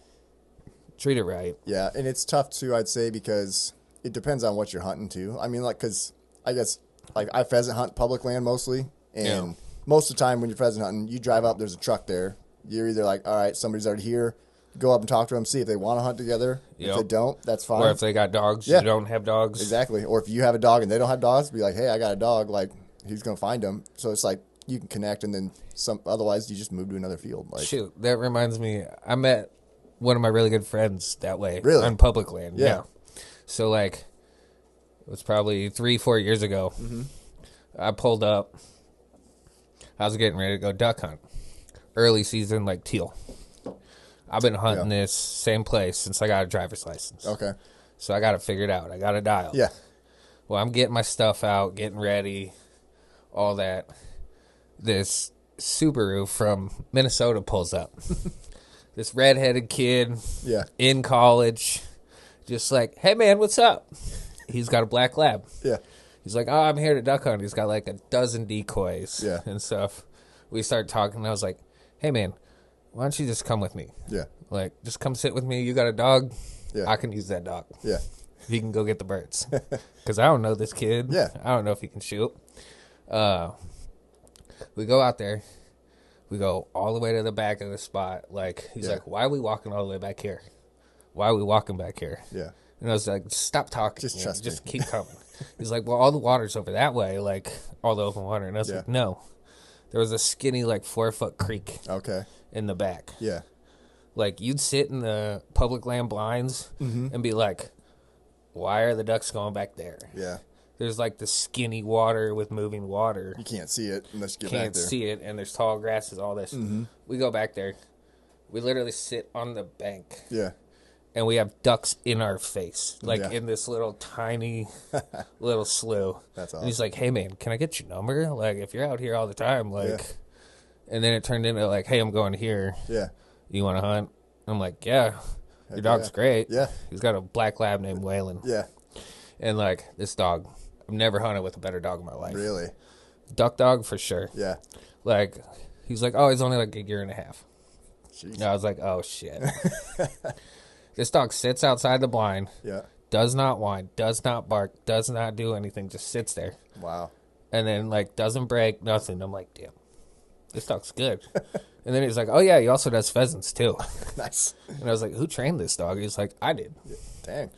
right. Yeah, and it's tough, too, I'd say, because it depends on what you're hunting, too. I mean, like, because I guess, like, I pheasant hunt public land mostly, and most of the time when you're pheasant hunting, you drive up, there's a truck there. You're either like, all right, somebody's already here. Go up and talk to them, see if they want to hunt together. Yep. If they don't, that's fine. Or if they got dogs, you don't have dogs. Exactly. Or if you have a dog and they don't have dogs, be like, hey, I got a dog. Like, he's going to find them. So it's like you can connect, and then otherwise you just move to another field. Like, shoot, that reminds me. I met one of my really good friends that way. Really? On public land. Yeah. So, like, it was probably 3-4 years ago. Mm-hmm. I pulled up. I was getting ready to go duck hunt. Early season, like teal. I've been hunting this same place since I got a driver's license. Okay. So I got it figured out. I got it dialed. Yeah. Well, I'm getting my stuff out, getting ready, all that. This Subaru from Minnesota pulls up. This redheaded kid in college, just like, hey, man, what's up? He's got a black lab. Yeah. He's like, oh, I'm here to duck hunt. He's got like a dozen decoys and stuff. We started talking, and I was like, hey, man, why don't you just come with me? Yeah. Like, just come sit with me. You got a dog? Yeah. I can use that dog. Yeah. He can go get the birds. Because I don't know this kid. Yeah. I don't know if he can shoot. We go out there. We go all the way to the back of the spot. Like, he's like, why are we walking all the way back here? Why are we walking back here? Yeah. And I was like, stop talking. Just trust me. Just keep coming. He's like, well, all the water's over that way, like all the open water. And I was like, no. There was a skinny, like, 4-foot creek in the back. Yeah. Like, you'd sit in the public land blinds and be like, why are the ducks going back there? Yeah. There's, like, the skinny water with moving water. You can't see it unless you get Can't back there. see it, and there's tall grasses, all this. We go back there. We literally sit on the bank. Yeah. And we have ducks in our face, like Yeah. in this little tiny little slough. That's awesome. And he's like, hey, man, can I get your number? Like, if you're out here all the time, like... Yeah. And then it turned into, like, hey, I'm going here. Yeah. You want to hunt? I'm like, yeah. Your Heck dog's yeah. great. Yeah. He's got a black lab named Waylon. Yeah. And, like, this dog, I've never hunted with a better dog in my life. Really? Duck dog, for sure. Yeah. Like, he's like, oh, he's only like a year and a half. Jeez. And I was like, oh, shit. This dog sits outside the blind. Yeah. Does not whine, does not bark, does not do anything, just sits there. Wow. And then, like, doesn't break, nothing. I'm like, damn, this dog's good. And then he's like, oh, yeah, he also does pheasants, too. Nice. And I was like, who trained this dog? He's like, I did. Dang.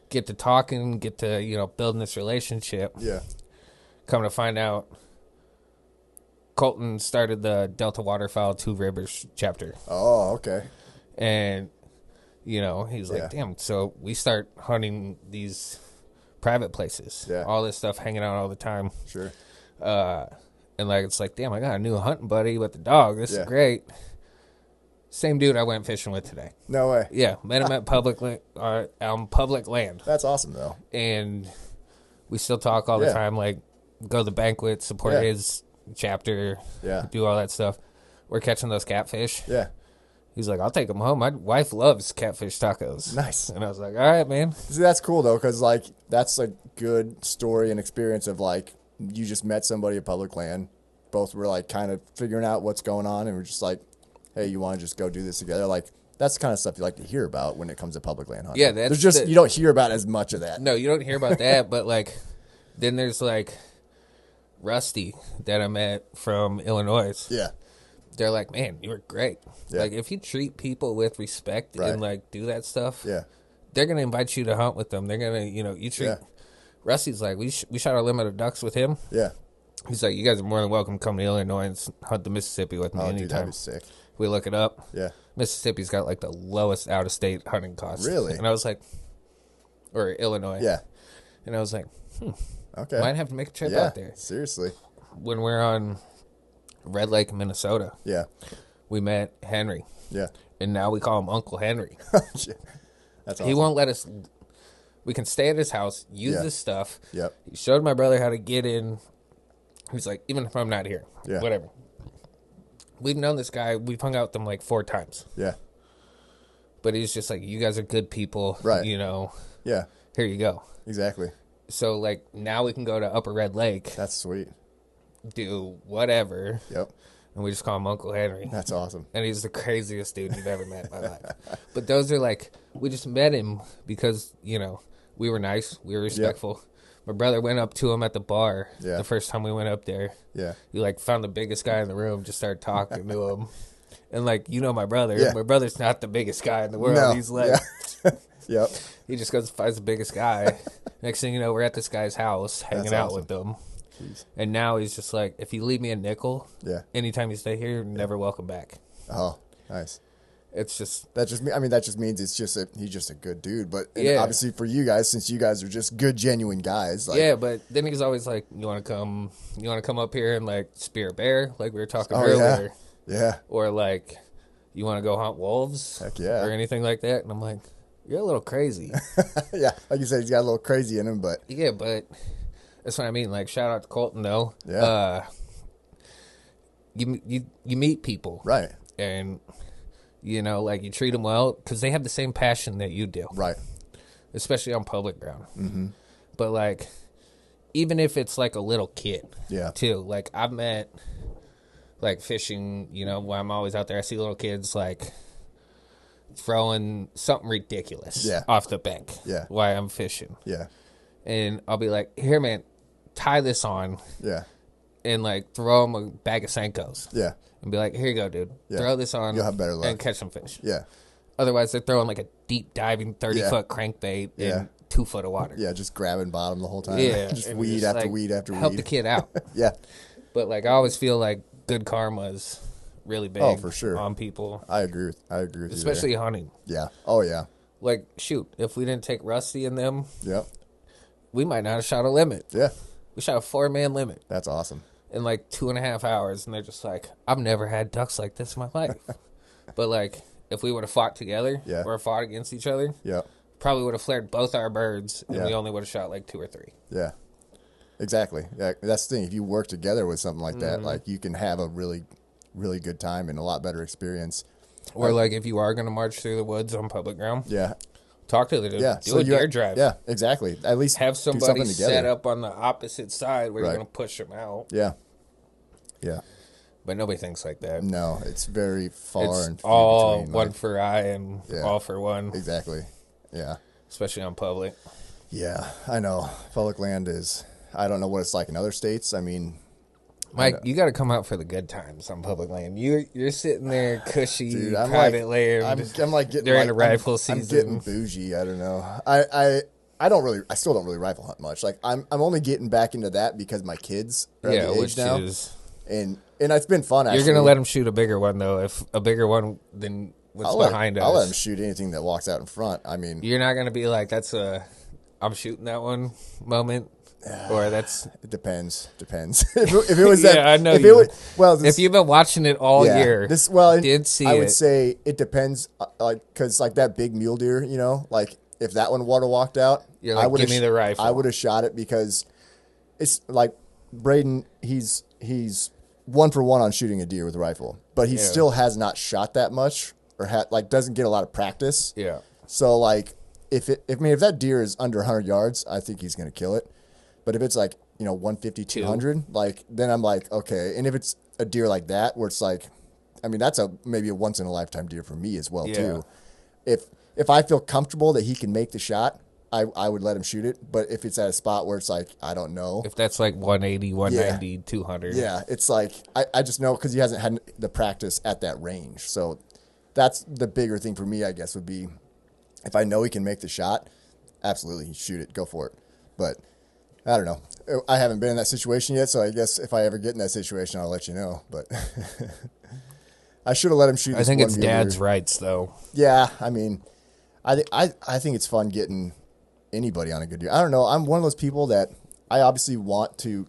Get to talking, get to, building this relationship. Yeah. Come to find out, Colton started the Delta Waterfowl Two Rivers chapter. Oh, okay. And, he's like, Yeah. damn. So we start hunting these private places. Yeah. All this stuff, hanging out all the time. Sure. And, like, it's like, damn, I got a new hunting buddy with the dog. This Yeah. is great. Same dude I went fishing with today. No way. Yeah, met him at public land. That's awesome, though. And we still talk all the Yeah. time, like, go to the banquet, support Yeah. his chapter, Yeah. do all that stuff. We're catching those catfish. Yeah. He's like, I'll take them home. My wife loves catfish tacos. Nice. And I was like, all right, man. See, that's cool, though, because, like, that's a good story and experience of, like, you just met somebody at public land. Both were, like, kind of figuring out what's going on, and we're just like, hey, you want to just go do this together? Like, that's the kind of stuff you like to hear about when it comes to public land hunting. Yeah, that's There's just, you don't hear about as much of that. No, you don't hear about that. But, like, then there's, like, Rusty that I met from Illinois. Yeah. They're like, man, you were great. Yeah. Like, if you treat people with respect Right. and, like, do that stuff, Yeah. they're going to invite you to hunt with them. They're going to, you treat... Yeah. Rusty's like, we shot our limit of ducks with him. Yeah. He's like, you guys are more than welcome to come to Illinois and hunt the Mississippi with me Oh, dude, that'd anytime. be sick. We look it up. Yeah. Mississippi's got, like, the lowest out-of-state hunting costs. Really? And I was like... Or Illinois. Yeah. And I was like, Okay. might have to make a trip Yeah. out there. Seriously. When we're on Red Lake, Minnesota, Yeah. we met Henry. Yeah. And now we call him Uncle Henry. That's awesome. He won't let us... We can stay at his house, use Yeah. his stuff. Yep. He showed my brother how to get in. He's like, even if I'm not here, Yeah. whatever. We've known this guy. We've hung out with him like 4 times. Yeah. But he's just like, you guys are good people. Right. Yeah. Here you go. Exactly. So, like, now we can go to Upper Red Lake, That's sweet. do whatever, Yep. and we just call him Uncle Henry. That's awesome. And he's the craziest dude you've ever met in my life. But those are like, we just met him because, we were nice. We were respectful. My brother went up to him at the bar Yeah. the first time we went up there. Yeah. He, like, found the biggest guy in the room, just started talking to him. And, like, my brother. Yeah. My brother's not the biggest guy in the world. No. He's like, Yep. he just goes and finds the biggest guy. Next thing you know, we're at this guy's house hanging That's out awesome. with them. Jeez. And now he's just like, if you leave me a nickel, Yeah. anytime you stay here, you're never welcome back. Oh, nice. It's just, That just means he's just a good dude. But Yeah. obviously for you guys, since you guys are just good, genuine guys. Like, yeah, but then he's always like, you want to come up here and, like, spear a bear, like we were talking Oh, earlier. Yeah. Or, like, you want to go hunt wolves? Heck yeah. Or anything like that. And I'm like, you're a little crazy. Yeah. Like you said, he's got a little crazy in him, but Yeah, but that's what I mean. Like, shout out to Colton, though. Yeah. You meet people. right. And, like, you treat them well because they have the same passion that you do. Right. Especially on public ground. Mm-hmm. But, like, even if it's, like, a little kid, Yeah. too. Like, I've met, like, fishing, while I'm always out there, I see little kids, like, throwing something ridiculous Yeah. off the bank Yeah. while I'm fishing. Yeah. And I'll be like, here, man, tie this on Yeah. and, like, throw them a bag of Senkos. Yeah. And be like, here you go, dude. Yeah. Throw this on You'll have better luck. and catch some fish. Yeah. Otherwise, they're throwing, like, a deep diving 30-foot Yeah. crankbait Yeah. in 2 foot of water. Yeah. Just grabbing bottom the whole time. Yeah. Just and weed just, after like, weed after weed. help the kid out. Yeah. But, like, I always feel like good karma's really big. Oh, for sure. On people. I agree with you. Especially hunting. Yeah. Oh, yeah. Like, shoot, if we didn't take Rusty and them, Yep. we might not have shot a limit. Yeah. We shot a 4-man limit. That's awesome. In like 2.5 hours, and they're just like, I've never had ducks like this in my life. But like, if we would have fought together or fought against each other, probably would have flared both our birds, and we only would have shot like 2 or 3. Yeah, exactly. Yeah, that's the thing. If you work together with something like that, like you can have a really, really good time and a lot better experience. Or like if you are going to march through the woods on public ground, talk to the dude. Yeah, do a deer drive. Yeah, exactly. At least have somebody set up on the opposite side where you're going to push them out. Yeah, yeah. But nobody thinks like that. No, it's very far it's and all between, one for eye and all for one. Exactly. Yeah. Especially on public. Yeah, I know. Public land is. I don't know what it's like in other states. I mean, Mike, you got to come out for the good times on public land. You're sitting there cushy, dude, private land. I'm like getting during the rifle season. I'm getting bougie. I don't know. I don't really. I still don't really rifle hunt much. Like I'm only getting back into that because my kids are at the age now. And it's been fun. Actually, you're gonna let them shoot a bigger one though. If a bigger one than what's behind us, I'll let them shoot anything that walks out in front. I mean, you're not gonna be like I'm shooting that one moment. Or that's it depends. If it was that, I know. If you've been watching it all year, I would say it depends. Because like that big mule deer, you know, like if that one water walked out, I would give me the rifle. I would have shot it because it's like Braden. He's 1 for 1 on shooting a deer with a rifle, but he still has not shot that much or doesn't get a lot of practice. Yeah. So like if that deer is under 100 yards, I think he's gonna kill it. But if it's like, 150, 200, like, then I'm like, okay. And if it's a deer like that, where it's like, I mean, that's maybe a once in a lifetime deer for me as well, too. If I feel comfortable that he can make the shot, I would let him shoot it. But if it's at a spot where it's like, I don't know. If that's like 180, 190, 200. Yeah, it's like, I just know because he hasn't had the practice at that range. So that's the bigger thing for me, I guess, would be if I know he can make the shot, absolutely, shoot it, go for it. But I don't know. I haven't been in that situation yet, so I guess if I ever get in that situation, I'll let you know. But I should have let him shoot. I think it's dad's rights, though. Yeah, I mean, I think it's fun getting anybody on a good deer. I don't know. I'm one of those people that I obviously want to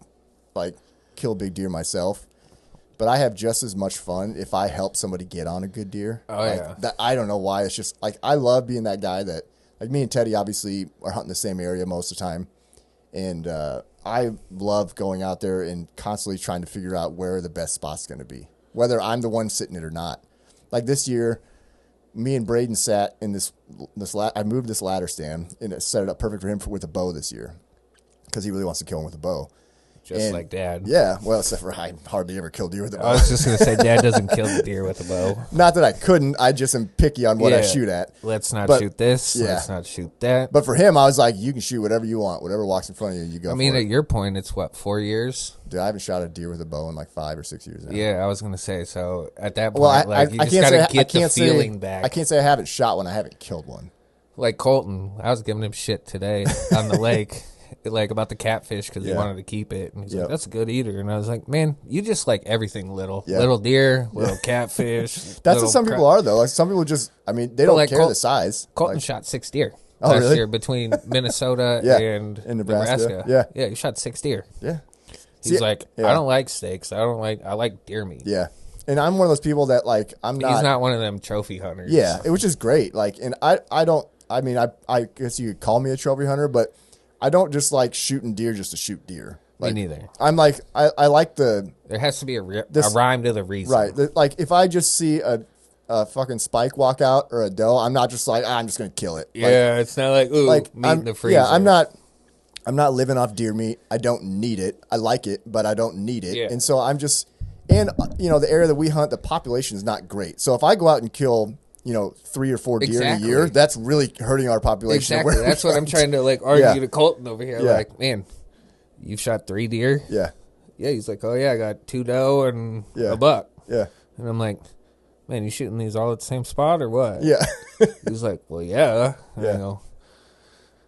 like kill a big deer myself, but I have just as much fun if I help somebody get on a good deer. Oh yeah. That I don't know why. It's just like I love being that guy that like me and Teddy obviously are hunting the same area most of the time. And I love going out there and constantly trying to figure out where the best spot's going to be, whether I'm the one sitting it or not. Like this year, me and Braden sat in I moved this ladder stand and it set it up perfect for him with a bow this year because he really wants to kill him with a bow. Like Dad. Yeah, well, except for I hardly ever kill deer with a bow. I was just going to say, Dad doesn't kill the deer with a bow. Not that I couldn't. I just am picky on what I shoot at. Let's not shoot this. Yeah. Let's not shoot that. But for him, I was like, you can shoot whatever you want. Whatever walks in front of you, you go for it. I mean, at your point, it's what, 4 years? Dude, I haven't shot a deer with a bow in like 5 or 6 years now. Yeah, I was going to say. So at that point, you just got to get the feeling back. I can't say I haven't shot one. I haven't killed one. Like Colton, I was giving him shit today on the lake. Like about the catfish because he wanted to keep it, and he's like, "That's a good eater." And I was like, "Man, you just like everything little, little deer, little catfish." That's what some people are though. Like some people just, I mean, they don't care the size. Colton shot 6 deer last year between Minnesota and Nebraska. Yeah, he shot 6 deer. Yeah, he's like, I don't like steaks. I like deer meat. Yeah, and I'm one of those people that like He's not one of them trophy hunters. Yeah, which is great. Like, and I don't. I mean, I guess you could call me a trophy hunter, but I don't just like shooting deer just to shoot deer. Like, me neither. I'm like, I like there has to be a rhyme to the reason. Right. Like if I just see a fucking spike walk out or a doe, I'm not just like, I'm just going to kill it. Yeah. It's not like, meat in the freezer. Yeah. I'm not living off deer meat. I don't need it. I like it, but I don't need it. Yeah. And so I'm just, and the area that we hunt, the population is not great. So if I go out and kill 3 or 4 deer in a year, that's really hurting our population. Exactly. That's what I'm trying to argue to Colton over here. Yeah. Like, man, you've shot 3 deer? Yeah. Yeah. He's like, oh yeah, I got 2 doe and a buck. Yeah. And I'm like, man, you shooting these all at the same spot or what? Yeah. He's like, well, yeah. Yeah.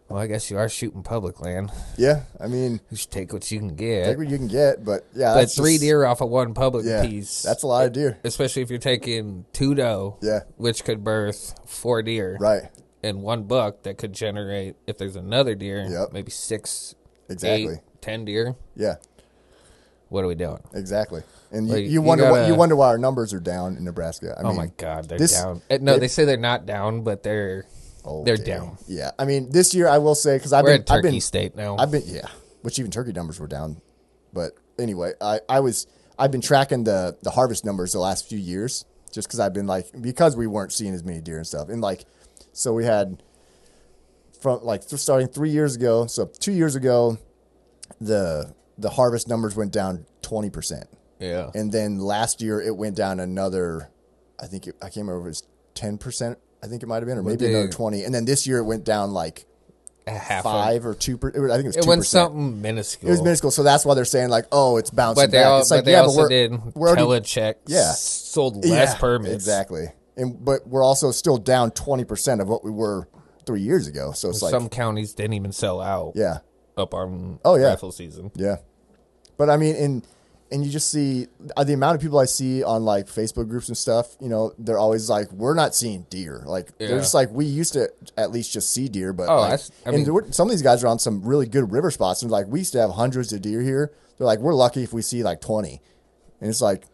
Well, I guess you are shooting public land. Yeah, I mean, You should take what you can get. take what you can get, but yeah, But that's 3 just, deer off of one public yeah, piece. that's a lot of deer. Especially if you're taking 2 doe, Yeah, which could birth 4 deer. right. And 1 buck that could generate, if there's another deer, Yep. maybe 6, Exactly. 8, 10 deer. Yeah, What are we doing? exactly. And Like, you wonder gotta- you wonder why our numbers are down in Nebraska. I Oh mean, my God, they're this- down. No, they say they're not down, but they're dang. down. Yeah, I mean, this year I will say because We're at Turkey State now. I've been which even turkey numbers were down. But anyway, I've been tracking the harvest numbers the last few years just because I've been because we weren't seeing as many deer and stuff. And so we had from starting 3 years ago. So 2 years ago, the harvest numbers went down 20%. Yeah. And then last year it went down another, I can't remember if it was 10%. I think it might have been, or maybe another 20. And then this year it went down like half 5 or 2%. I think it was 2%. It went something minuscule. It was minuscule, so that's why they're saying it's bouncing But they, back. It's they also did we're already, telecheck. Yeah. Sold less permits. Exactly. But we're also still down 20% of what we were 3 years ago. So it's Some counties didn't even sell out. Yeah. Up on yeah. rifle season. Yeah. But I mean, and you just see the amount of people I see on Facebook groups and stuff, they're always like, we're not seeing deer. They're just like, we used to at least just see deer. But some of these guys are on some really good river spots. And we used to have hundreds of deer here. They're like, we're lucky if we see 20. And it's like,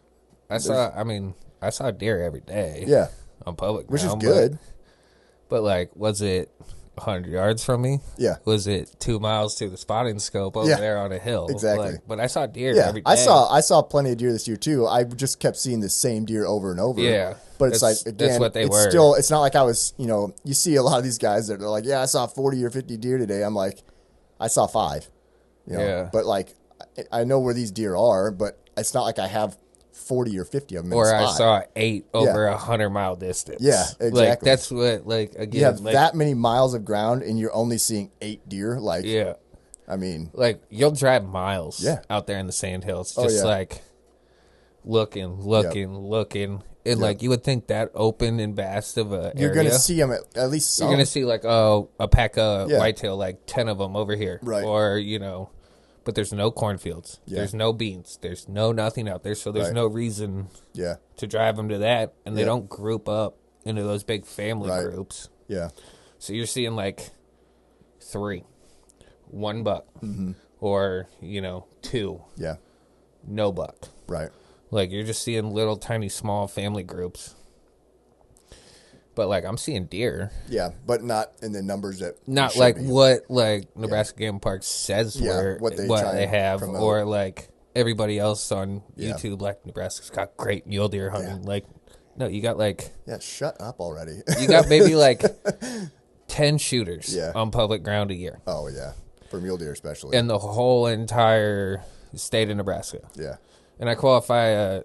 I saw deer every day. Yeah. On public which ground, is good. But was it 100 yards from me? Yeah. Was it 2 miles to the spotting scope over there on a hill? Exactly. But I saw deer Yeah, every day. I saw plenty of deer this year too. I just kept seeing the same deer over and over. Yeah. But it's again, that's what they were. Still, it's not like I was, you see a lot of these guys that are like, yeah, I saw 40 or 50 deer today. I'm like, I saw 5. Yeah. But I know where these deer are, but it's not like I have 40 or 50 of them. Or I saw 8 over 100-mile distance. Yeah, exactly. That's what again. You have that many miles of ground, and you're only seeing 8 deer. Yeah. I mean, you'll drive miles. Yeah. Out there in the sand hills, just looking. And you would think that open and vast of a you're area, gonna see them at least. Some. You're gonna see a pack of whitetail, 10 of them over here, right? Or but there's no cornfields. Yeah. There's no beans. There's nothing out there. So there's no reason to drive them to that. And they don't group up into those big family groups. Yeah. So you're seeing 3, 1 buck, or 2. Yeah. No buck. Right. You're just seeing little tiny small family groups. But I'm seeing deer. Yeah, but not in the numbers that not what Nebraska Game Park says what they have promote. Or everybody else on YouTube. Nebraska's got great mule deer hunting. Yeah. No, you got shut up already. You got maybe 10 shooters on public ground a year. Oh yeah, for mule deer especially. In the whole entire state of Nebraska. Yeah, and I qualify a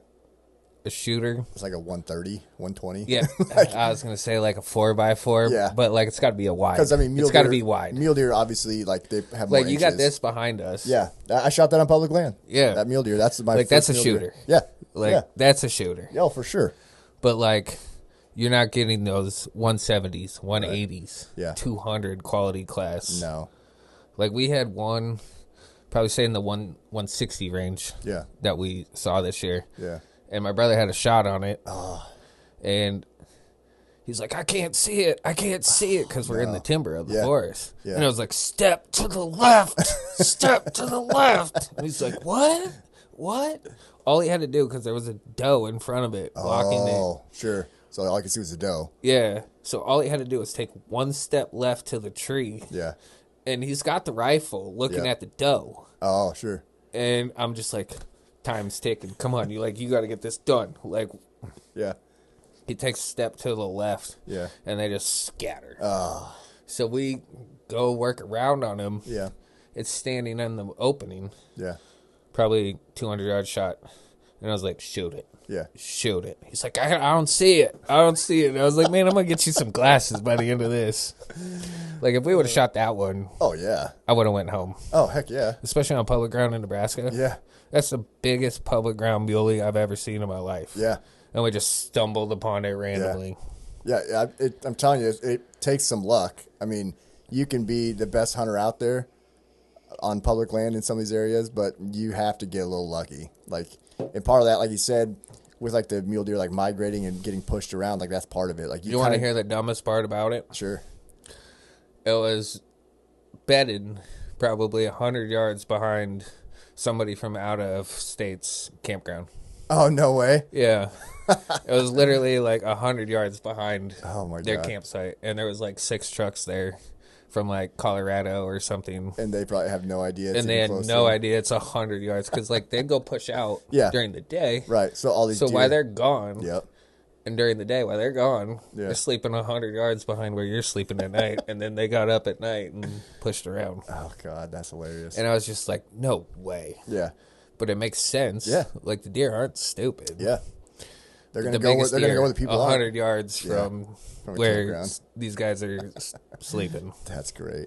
shooter. It's a 130, 120. Yeah, I was gonna say a 4x4. Yeah, but it's got to be a wide. Because it's got to be wide. Mule deer obviously they have more you inches. got this behind us. Yeah, I shot that on public land. Yeah, that mule deer. That's my that's a shooter. Deer. Yeah, that's a shooter. Yeah, for sure. But you're not getting those 170s, 180s, 200 quality class. No, we had one, probably say in the 160 range. Yeah, that we saw this year. Yeah. And my brother had a shot on it. Oh. And he's like, I can't see it. Because we're in the timber of the forest. Yeah. And I was like, step to the left. Step to the left. And he's like, what? All he had to do, because there was a doe in front of it blocking it. Oh, sure. So all I could see was a doe. Yeah. So all he had to do was take 1 step left to the tree. Yeah. And he's got the rifle looking at the doe. Oh, sure. And I'm just like, time's ticking. Come on, you got to get this done. Yeah. He takes a step to the left. Yeah. And they just scatter. Oh. So we go work around on him. Yeah. It's standing in the opening. Yeah. Probably 200-yard shot. And I was like, shoot it. Yeah. Shoot it. He's like, I don't see it. And I was like, man, I'm going to get you some glasses by the end of this. If we would have shot that one. Oh, yeah. I would have went home. Oh, heck yeah. Especially on public ground in Nebraska. Yeah. That's the biggest public ground muley I've ever seen in my life. Yeah. And we just stumbled upon it randomly. Yeah. I'm telling you, it takes some luck. I mean, you can be the best hunter out there on public land in some of these areas, but you have to get a little lucky. Like, and part of that, like you said, with like the mule deer, like migrating and getting pushed around, like that's part of it. Like you want to hear the dumbest part about it? Sure. It was bedded probably 100 yards behind somebody from out of state's campground. Oh, no way. Yeah. It was literally like 100 yards behind their God. campsite. And there was like 6 trucks there from like Colorado or something. And they probably have no idea. And they had no idea it's 100 yards because like they'd go push out during the day. Right. So all these deer, while they're gone. Yep. And during the day, while they're gone, they're sleeping 100 yards behind where you're sleeping at night. And then they got up at night and pushed around. Oh, God, that's hilarious. And I was just like, no way. Yeah. But it makes sense. Yeah. Like, the deer aren't stupid. Yeah. They're going to go where the people are. 100 yards from where these guys are sleeping. That's great.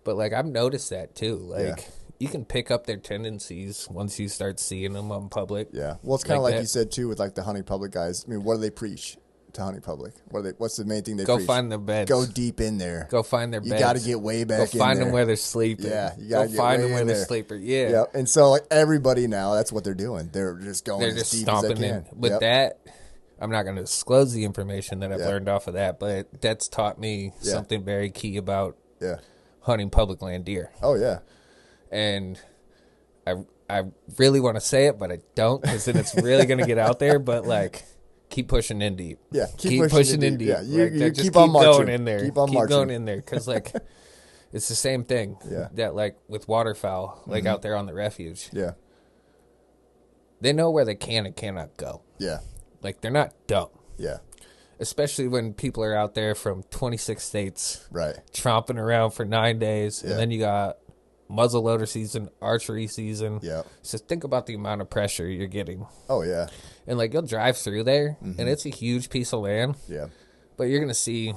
But, like, I've noticed that, too. Like, you can pick up their tendencies once you start seeing them on public. Yeah. Well, it's kind of like you said, too, with, like, the hunting public guys. I mean, what do they preach to hunting public? What's the main thing they preach? Go find their beds. Go deep in there. Go find their beds. You got to get way back in there. Go find them where they're sleeping. Yeah. You got to find them where they're sleeping. Yeah. Yep. And so, like, everybody now, that's what they're doing. They're just going as deep as they can. In. But that, I'm not going to disclose the information that I've learned off of that, but that's taught me something very key about hunting public land deer. Oh, yeah. And I really want to say it, but I don't, because then it's really going to get out there. But, like, keep pushing in deep. Yeah, keep pushing in deep. Yeah, you just keep on marching. Going in there. Keep going in there, because, like, it's the same thing. Yeah. That, like, with waterfowl, like, out there on the refuge. Yeah. They know where they can and cannot go. Yeah. Like, they're not dumb. Yeah. Especially when people are out there from 26 states. Right. Tromping around for 9 days. Yeah. And then you got muzzleloader season, archery season. Yeah. So think about the amount of pressure you're getting. Oh, yeah. And, like, you'll drive through there, and it's a huge piece of land. Yeah. But you're going to see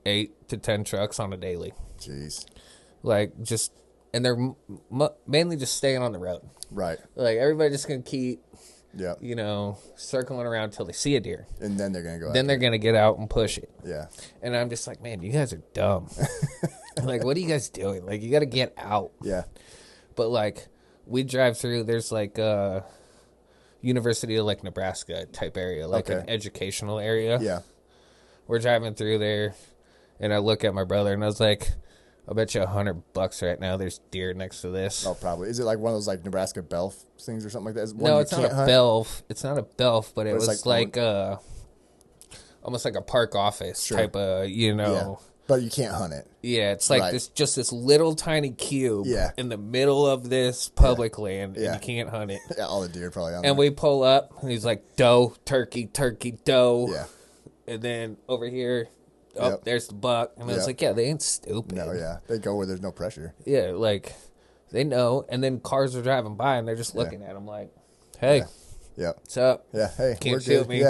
8 to 10 trucks on a daily. Jeez. Like, just, and they're mainly just staying on the road. Right. Like, everybody just going to keep, yep, you know, circling around until they see a deer. And then they're going to go Then they're going to get out and push it. Yeah. And I'm just like, man, you guys are dumb. Like, what are you guys doing? Like, you got to get out. Yeah. But, like, we drive through, there's, like, University of, like, Nebraska type area, like an educational area. Yeah. We're driving through there, and I look at my brother, and I was like, I bet you $100 right now there's deer next to this. Oh, probably. Is it like one of those, like, Nebraska belf things or something like that? No, it's not a belf. It's not a belf, but it was like almost like a park office type of, you know. Yeah. But you can't hunt it. Yeah, it's like this little tiny cube in the middle of this public land, and you can't hunt it. Yeah, all the deer probably on there. And we pull up, and he's like, doe, turkey, doe. Yeah. And then over here, there's the buck. And I was like, yeah, they ain't stupid. No, yeah. They go where there's no pressure. Yeah, like, they know. And then cars are driving by, and they're just looking at them like, hey, what's up? Yeah, hey, can't shoot me.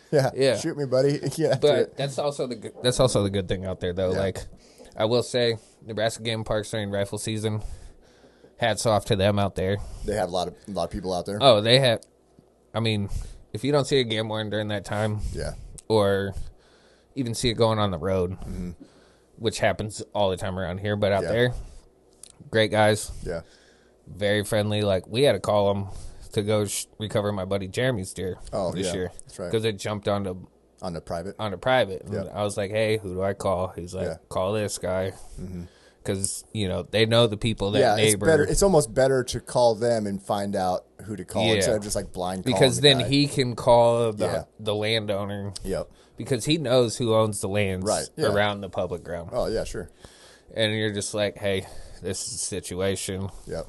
Yeah, shoot me, buddy. Yeah, but that's also the good thing out there, though. Yeah. Like, I will say, Nebraska Game Parks during rifle season, hats off to them out there. They have a lot of people out there. Oh, they have. I mean, if you don't see a game warden during that time, or even see it going on the road, which happens all the time around here, but out there, great guys. Yeah, very friendly. Like, we had to call them to go recover my buddy Jeremy's deer this year. That's right. Because it jumped onto private. And I was like, hey, who do I call? He's like, call this guy. Because, you know, they know the people that neighbor. It's almost better to call them and find out who to call instead of just like blind calling. Because then he can call the landowner. Yep. Because he knows who owns the lands around the public ground. Oh, yeah, sure. And you're just like, hey, this is the situation. Yep.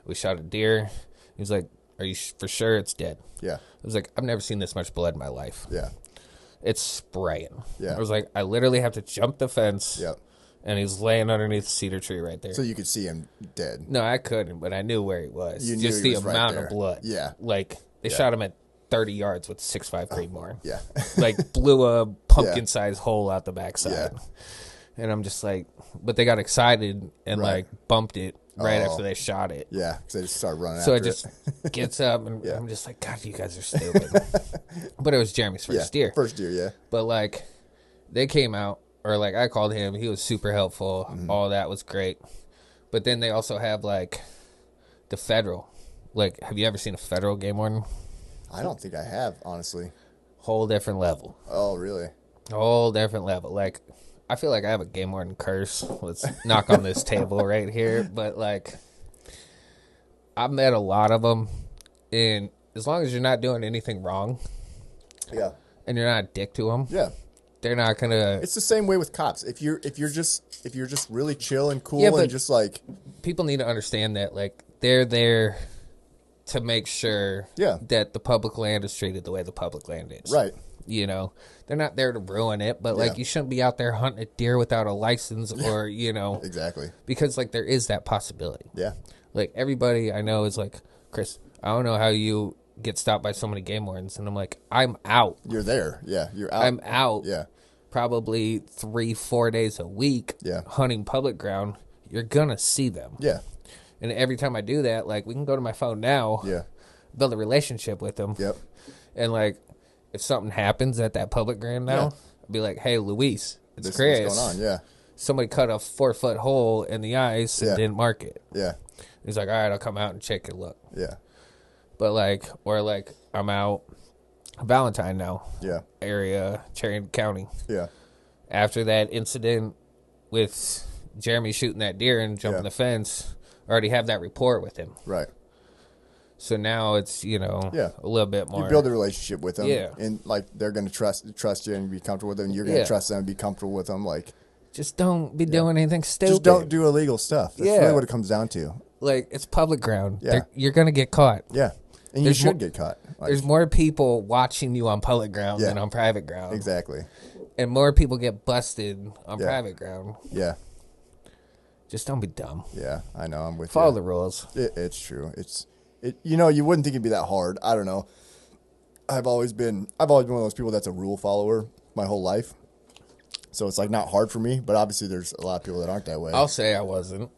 We shot a deer. He's like, are you for sure it's dead? Yeah. I was like, I've never seen this much blood in my life. Yeah. It's spraying. Yeah. I was like, I literally have to jump the fence. Yep. And he's laying underneath the cedar tree right there. So you could see him dead. No, I couldn't, but I knew where he was. You just knew the amount of blood. Yeah. Like, they shot him at 30 yards with 6.5 Creedmoor. Yeah. Like, blew a pumpkin-sized hole out the backside. Yeah. And I'm just like, but they got excited and, like, bumped it right after they shot it. Yeah, because they just started running so after it. So it just gets up, and I'm just like, God, you guys are stupid. But it was Jeremy's first deer. First deer, yeah. But, like, they came out, or like I called him. He was super helpful. All that was great. But then they also have like the federal. Like, have you ever seen a federal game warden? I don't think I have, honestly. Whole different level. Oh, really? Whole different level. Like, I feel like I have a game warden curse. Let's knock on this table right here. But like, I've met a lot of them, and as long as you're not doing anything wrong, yeah, and you're not a dick to them, yeah, they're not gonna. It's the same way with cops. If you're just really chill and cool, Yeah, but and just like, people need to understand that like they're there to make sure that the public land is treated the way the public land is. Right. You know, they're not there to ruin it, but like you shouldn't be out there hunting a deer without a license or, you know. Exactly. Because like there is that possibility. Yeah. Like everybody I know is like, Chris, I don't know how you get stopped by so many game wardens. And I'm like, I'm out. You're there. Yeah. You're out. I'm out. Yeah. Probably 3-4 days a week hunting public ground. You're going to see them. Yeah. And every time I do that, like, we can go to my phone now, build a relationship with them. Yep. And, like, if something happens at that public ground now, I'll be like, hey, Luis, it's Chris. What's going on? Yeah. Somebody cut a 4-foot hole in the ice and didn't mark it. Yeah. He's like, all right, I'll come out and check it, look. Yeah. But, like, or, like, I'm out Valentine now. Yeah. Area, Cherry County. Yeah. After that incident with Jeremy shooting that deer and jumping the fence, I already have that report with him. Right. So now it's, you know, a little bit more. You build a relationship with them. Yeah. And, like, they're going to trust you and be comfortable with them. And you're going to trust them and be comfortable with them. Like, just don't be doing anything stupid. Just don't do illegal stuff. That's really what it comes down to. Like, it's public ground. Yeah. You're going to get caught. Yeah. And you should get caught. Like, there's more people watching you on public ground than on private ground. Exactly. And more people get busted on private ground. Yeah. Just don't be dumb. Yeah, I know. I'm with you. Follow the rules. It's true. You know, you wouldn't think it'd be that hard. I don't know. I've always been one of those people that's a rule follower my whole life. So it's like not hard for me, but obviously there's a lot of people that aren't that way. I'll say I wasn't.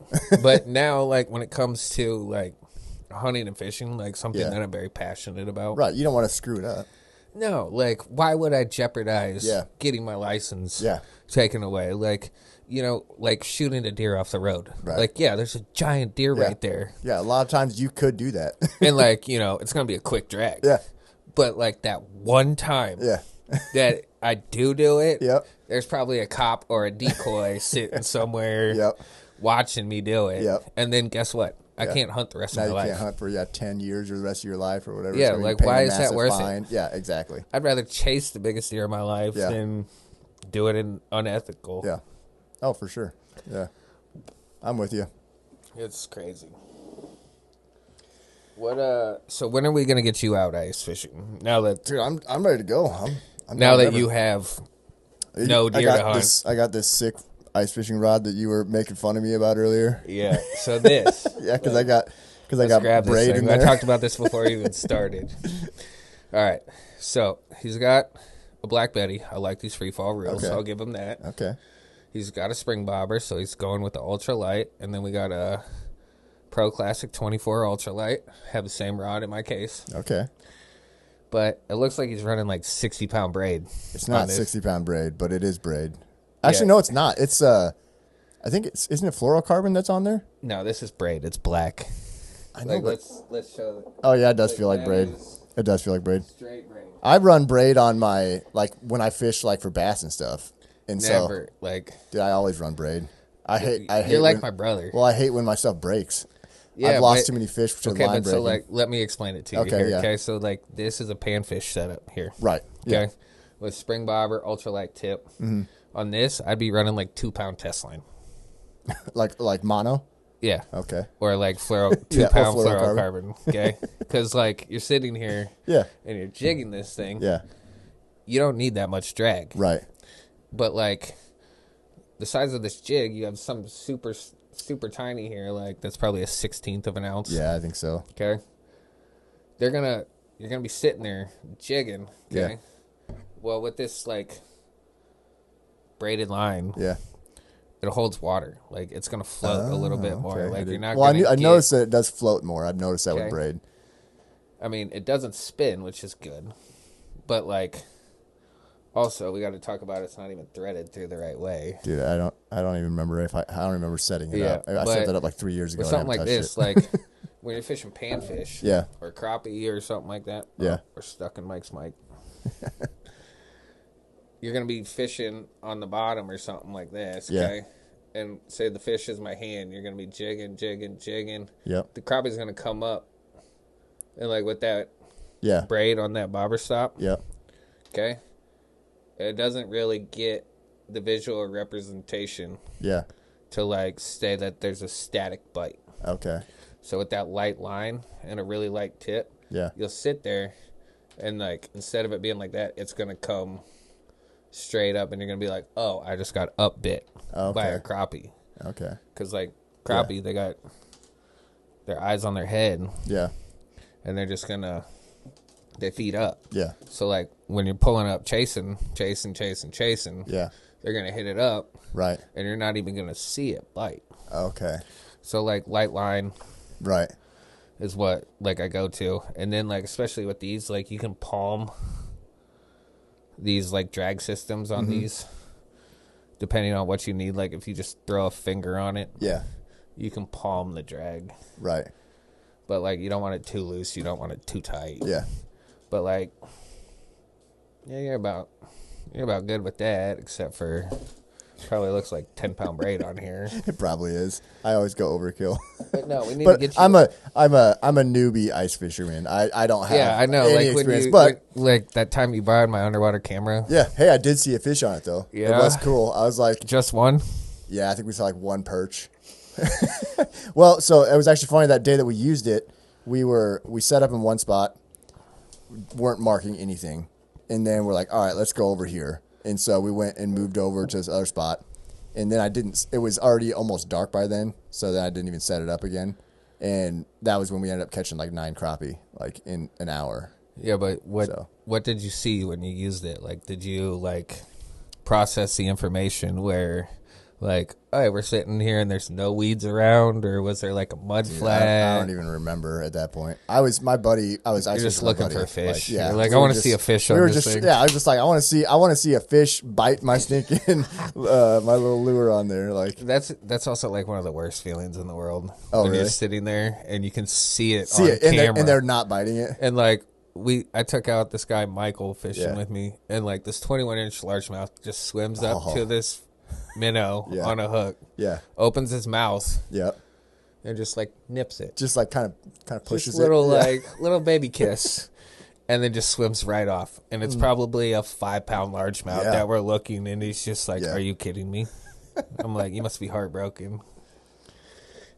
But now, like, when it comes to, like, hunting and fishing, like, something that I'm very passionate about. Right. You don't want to screw it up. No, like, why would I jeopardize getting my license taken away? Like, you know, like shooting a deer off the road. Right. Like, there's a giant deer right there. Yeah, a lot of times you could do that. And, like, you know, it's going to be a quick drag. Yeah. But, like, that one time that I do it, there's probably a cop or a decoy sitting somewhere watching me do it. Yep. And then guess what? I can't hunt the rest of my life. You can't hunt for 10 years or the rest of your life or whatever. Yeah, so like, why is that worth it? Yeah, exactly. I'd rather chase the biggest deer of my life than do it in unethical. Yeah. Oh, for sure. Yeah. I'm with you. It's crazy. So when are we going to get you out ice fishing? Now that... Dude, I'm ready to go. I'm now that you have no deer to hunt. I got this sick ice fishing rod that you were making fun of me about earlier. Yeah. So this. Because I got braid in there. I talked about this before we even started. All right. So he's got a Black Betty. I like these free fall reels, so I'll give him that. Okay. He's got a spring bobber, so he's going with the ultralight, and then we got a Pro Classic 24 ultralight. Have the same rod in my case. Okay. But it looks like he's running like 60-pound braid. It's not 60-pound braid, but it is braid. Actually, no, it's not. It's I think isn't it fluorocarbon that's on there? No, this is braid. It's black. I know. Like, let's show it. Oh yeah, it does feel like braid. It does feel like braid. Straight braid. I run braid on my when I fish like for bass and stuff. And never dude, I always run braid. I hate. You're like my brother. Well, I hate when my stuff breaks. Yeah, I've lost too many fish to line breaking. So like, let me explain it to you here. Okay, so like this is a panfish setup here. Right. Okay, with spring bobber, ultralight tip. Mm-hmm. On this, I'd be running like 2-pound test line. like mono. Yeah. Okay. Or like 2-pound fluorocarbon. Okay, because like you're sitting here. Yeah. And you're jigging this thing. Yeah. You don't need that much drag. Right. But like the size of this jig, you have some super tiny here, like that's probably a 1/16 of an ounce. Yeah, I think so. Okay. You're gonna be sitting there jigging. Okay. Yeah. Well, with this like braided line, it holds water. Like it's gonna float a little bit more. Okay. Like you're not. Well, I noticed that it does float more. I've noticed that with braid. I mean, it doesn't spin, which is good, but like Also, we got to talk about it's not even threaded through the right way. Dude, I don't even remember I don't remember setting it up. I set that up like 3 years ago. With something like this, like when you're fishing panfish, or crappie or something like that, or stuck in Mike's mic, you're gonna be fishing on the bottom or something like this, okay? And say the fish is my hand, you're gonna be jigging. Yep. The crappie's gonna come up, and like with that, braid on that bobber stop. Yep. Okay. It doesn't really get the visual representation. Yeah. To like say that there's a static bite. Okay. So with that light line and a really light tip, you'll sit there, and like instead of it being like that, it's gonna come straight up, and you're gonna be like, "Oh, I just got upbit by a crappie." Okay. Because like crappie, they got their eyes on their head. Yeah. And they're just they feed up. Yeah. So like when you're pulling up, chasing. Yeah. They're gonna hit it up. Right. And you're not even gonna see it bite. Okay. So like light line. Right. Is what like I go to, and then like especially with these, like you can palm these like drag systems on these, depending on what you need. Like if you just throw a finger on it, you can palm the drag. Right. But like you don't want it too loose, you don't want it too tight. Yeah. But like, you're about good with that, except for probably looks like 10-pound braid on here. It probably is. I always go overkill. But no, we need to get you. I'm a newbie ice fisherman. I don't have I know any like experience, like that time you borrowed my underwater camera. Yeah. Hey, I did see a fish on it though. Yeah. It was cool. I was like, just one. Yeah, I think we saw like one perch. Well, so it was actually funny that day that we used it. We set up in one spot, weren't marking anything, and then we're like, all right, let's go over here. And so we went and moved over to this other spot, and then it was already almost dark by then, so then I didn't even set it up again. And that was when we ended up catching like 9 crappie, like in an hour. Yeah, but what did you see when you used it? Like, did you like process the information where, like, all right, we're sitting here and there's no weeds around, or was there like a mud flat? I don't even remember at that point. I was just looking for a fish. Like, You're like, I want to see a fish on this thing. Yeah, I was just like, I want to see a fish bite my stinking my little lure on there. Like that's also like one of the worst feelings in the world. Oh, when really? You're sitting there and you can see it on camera, and they're not biting it. And like I took out this guy Michael fishing with me, and like this 21-inch largemouth just swims up to this minnow on a hook. Yeah. Opens his mouth. Yep. And just like nips it. Just like kind of pushes just little little baby kiss. And then just swims right off. And it's probably a 5-pound largemouth that we're looking, and he's just like, are you kidding me? I'm like, you must be heartbroken.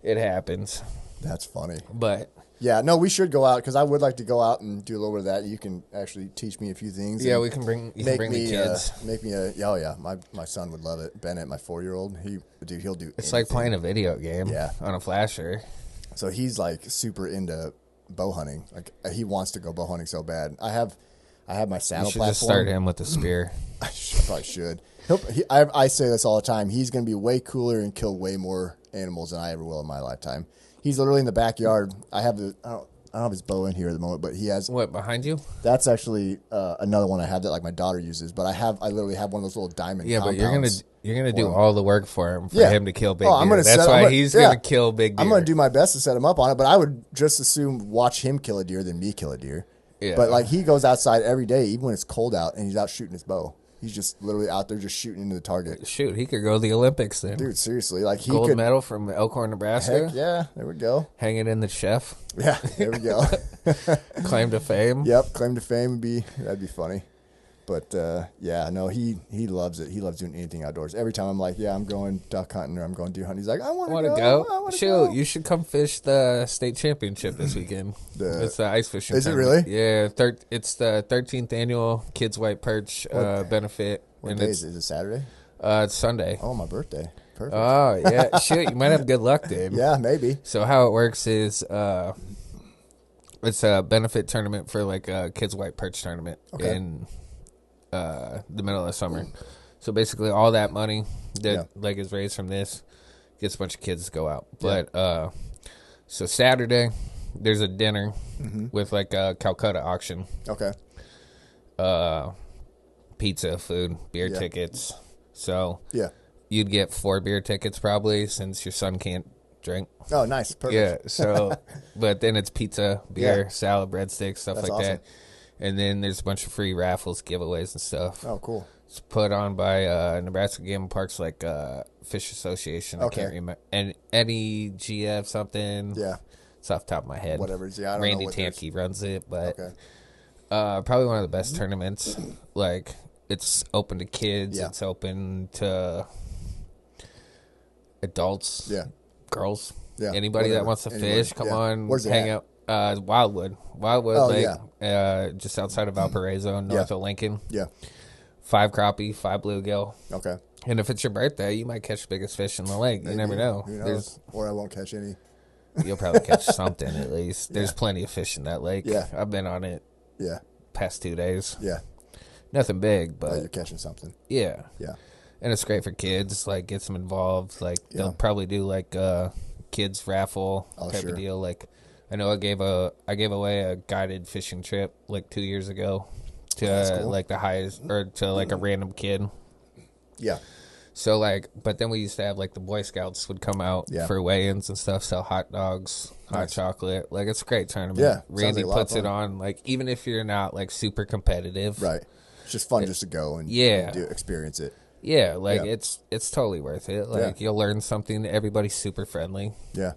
It happens. That's funny. But yeah, no, we should go out, because I would like to go out and do a little bit of that. You can actually teach me a few things. Yeah, we can bring the kids. My son would love it. Bennett, my 4-year-old, he'll do It's like playing a video game on a flasher. So he's like super into bow hunting. Like he wants to go bow hunting so bad. I have my saddle platform. Just start him with a spear. I probably should. I say this all the time. He's going to be way cooler and kill way more animals than I ever will in my lifetime. He's literally in the backyard. I don't have his bow in here at the moment, but he has. What, behind you? That's actually another one I have that like my daughter uses. But I literally have one of those little diamond. Yeah, compounds. but you're gonna do all the work for him him to kill big deer. That's why he's gonna kill big deer. I'm gonna do my best to set him up on it, but I would just assume watch him kill a deer than me kill a deer. Yeah. But like he goes outside every day, even when it's cold out, and he's out shooting his bow. He's just literally out there just shooting into the target. Shoot, he could go to the Olympics then. Dude, seriously. Like Gold medal from Elkhorn, Nebraska. Heck yeah, there we go. Hanging in the chef. Yeah, there we go. Claim to fame. Yep, claim to fame that'd be funny. But yeah, no, he loves it. He loves doing anything outdoors. Every time I'm like, yeah, I'm going duck hunting or I'm going deer hunting, he's like, I want to go. Shoot, you should come fish the state championship this weekend. It's the ice fishing. Is it really? Yeah, it's the 13th annual Kids White Perch benefit. What day is it? Is it Saturday? It's Sunday. Oh, my birthday. Perfect. Oh, yeah. Shoot, you might have good luck, dude. Yeah, maybe. So how it works is it's a benefit tournament for like a Kids White Perch tournament in the middle of the summer. So basically all that money that like is raised from this gets a bunch of kids to go out. But so Saturday there's a dinner with like a Calcutta auction. Okay. pizza, food, beer tickets. So Yeah. you'd get 4 beer tickets probably since your son can't drink. Oh, nice. Perfect. Yeah. So, but then it's pizza, beer, salad, breadsticks, stuff That's like awesome. that. And then there's a bunch of free raffles, giveaways, and stuff. Oh, cool. It's put on by Nebraska Game Parks, like Fish Association. Okay. I can't remember. And any GF something. Yeah. It's off the top of my head. Whatever. Yeah, I don't Randy know what Tamke runs it, but Okay. probably one of the best tournaments. Like, it's open to kids. Yeah. It's open to adults. Yeah. Girls. Yeah. Anybody that Whatever. wants to Anybody. fish, come on, Where's it hang at? out. Wildwood Oh, Lake, just outside of Valparaiso, north of Lincoln. Yeah. 5 crappie, 5 bluegill. Okay. And if it's your birthday, you might catch the biggest fish in the lake. You never know. Who knows? Or I won't catch any. You'll probably catch something at least. There's plenty of fish in that lake. Yeah. I've been on it Yeah. past 2 days. Yeah. Nothing big, But but you're catching something. yeah. Yeah. And it's great for kids. Like, gets them involved. Like, Yeah. they'll probably do like kids raffle type sure. of deal. Like, I know I gave away a guided fishing trip like 2 years ago to that's cool. like the highest, or to like a random kid. Yeah. So like, but then we used to have like the Boy Scouts would come out Yeah. for weigh-ins and stuff, sell hot dogs, hot Nice. chocolate. Like, it's a great tournament. Yeah, sounds Randy like a lot of puts it fun. on. Like, even if you're not like super competitive, Right. It's just fun just to go and, Yeah. and experience it. yeah, like Yeah. it's totally worth it. Like, you'll learn something. Everybody's super friendly. Yeah.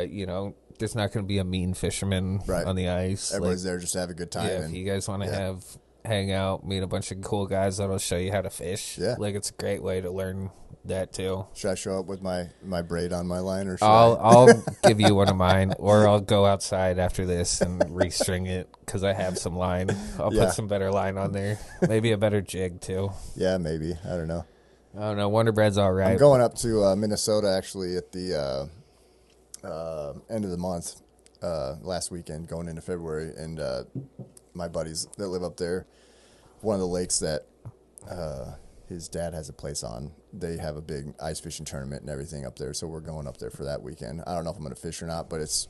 You know, there's not going to be a mean fisherman Right. on the ice. Everybody's there just to have a good time. Yeah, if and you guys want to hang out, meet a bunch of cool guys that'll show you how to fish. Yeah. Like, it's a great way to learn that too. should I show up with my braid on my line, or should I'll give you one of mine, or I'll go outside after this and restring it because I have some line. I'll Yeah. put some better line on there. Maybe a better jig too. Yeah, maybe. I don't know. I don't know. Wonder Bread's all right. I'm going up to Minnesota actually at the end of the month, last weekend, going into February, and my buddies that live up there, one of the lakes that his dad has a place on, they have a big ice fishing tournament and everything up there, so we're going up there for that weekend. I don't know if I'm going to fish or not, but it's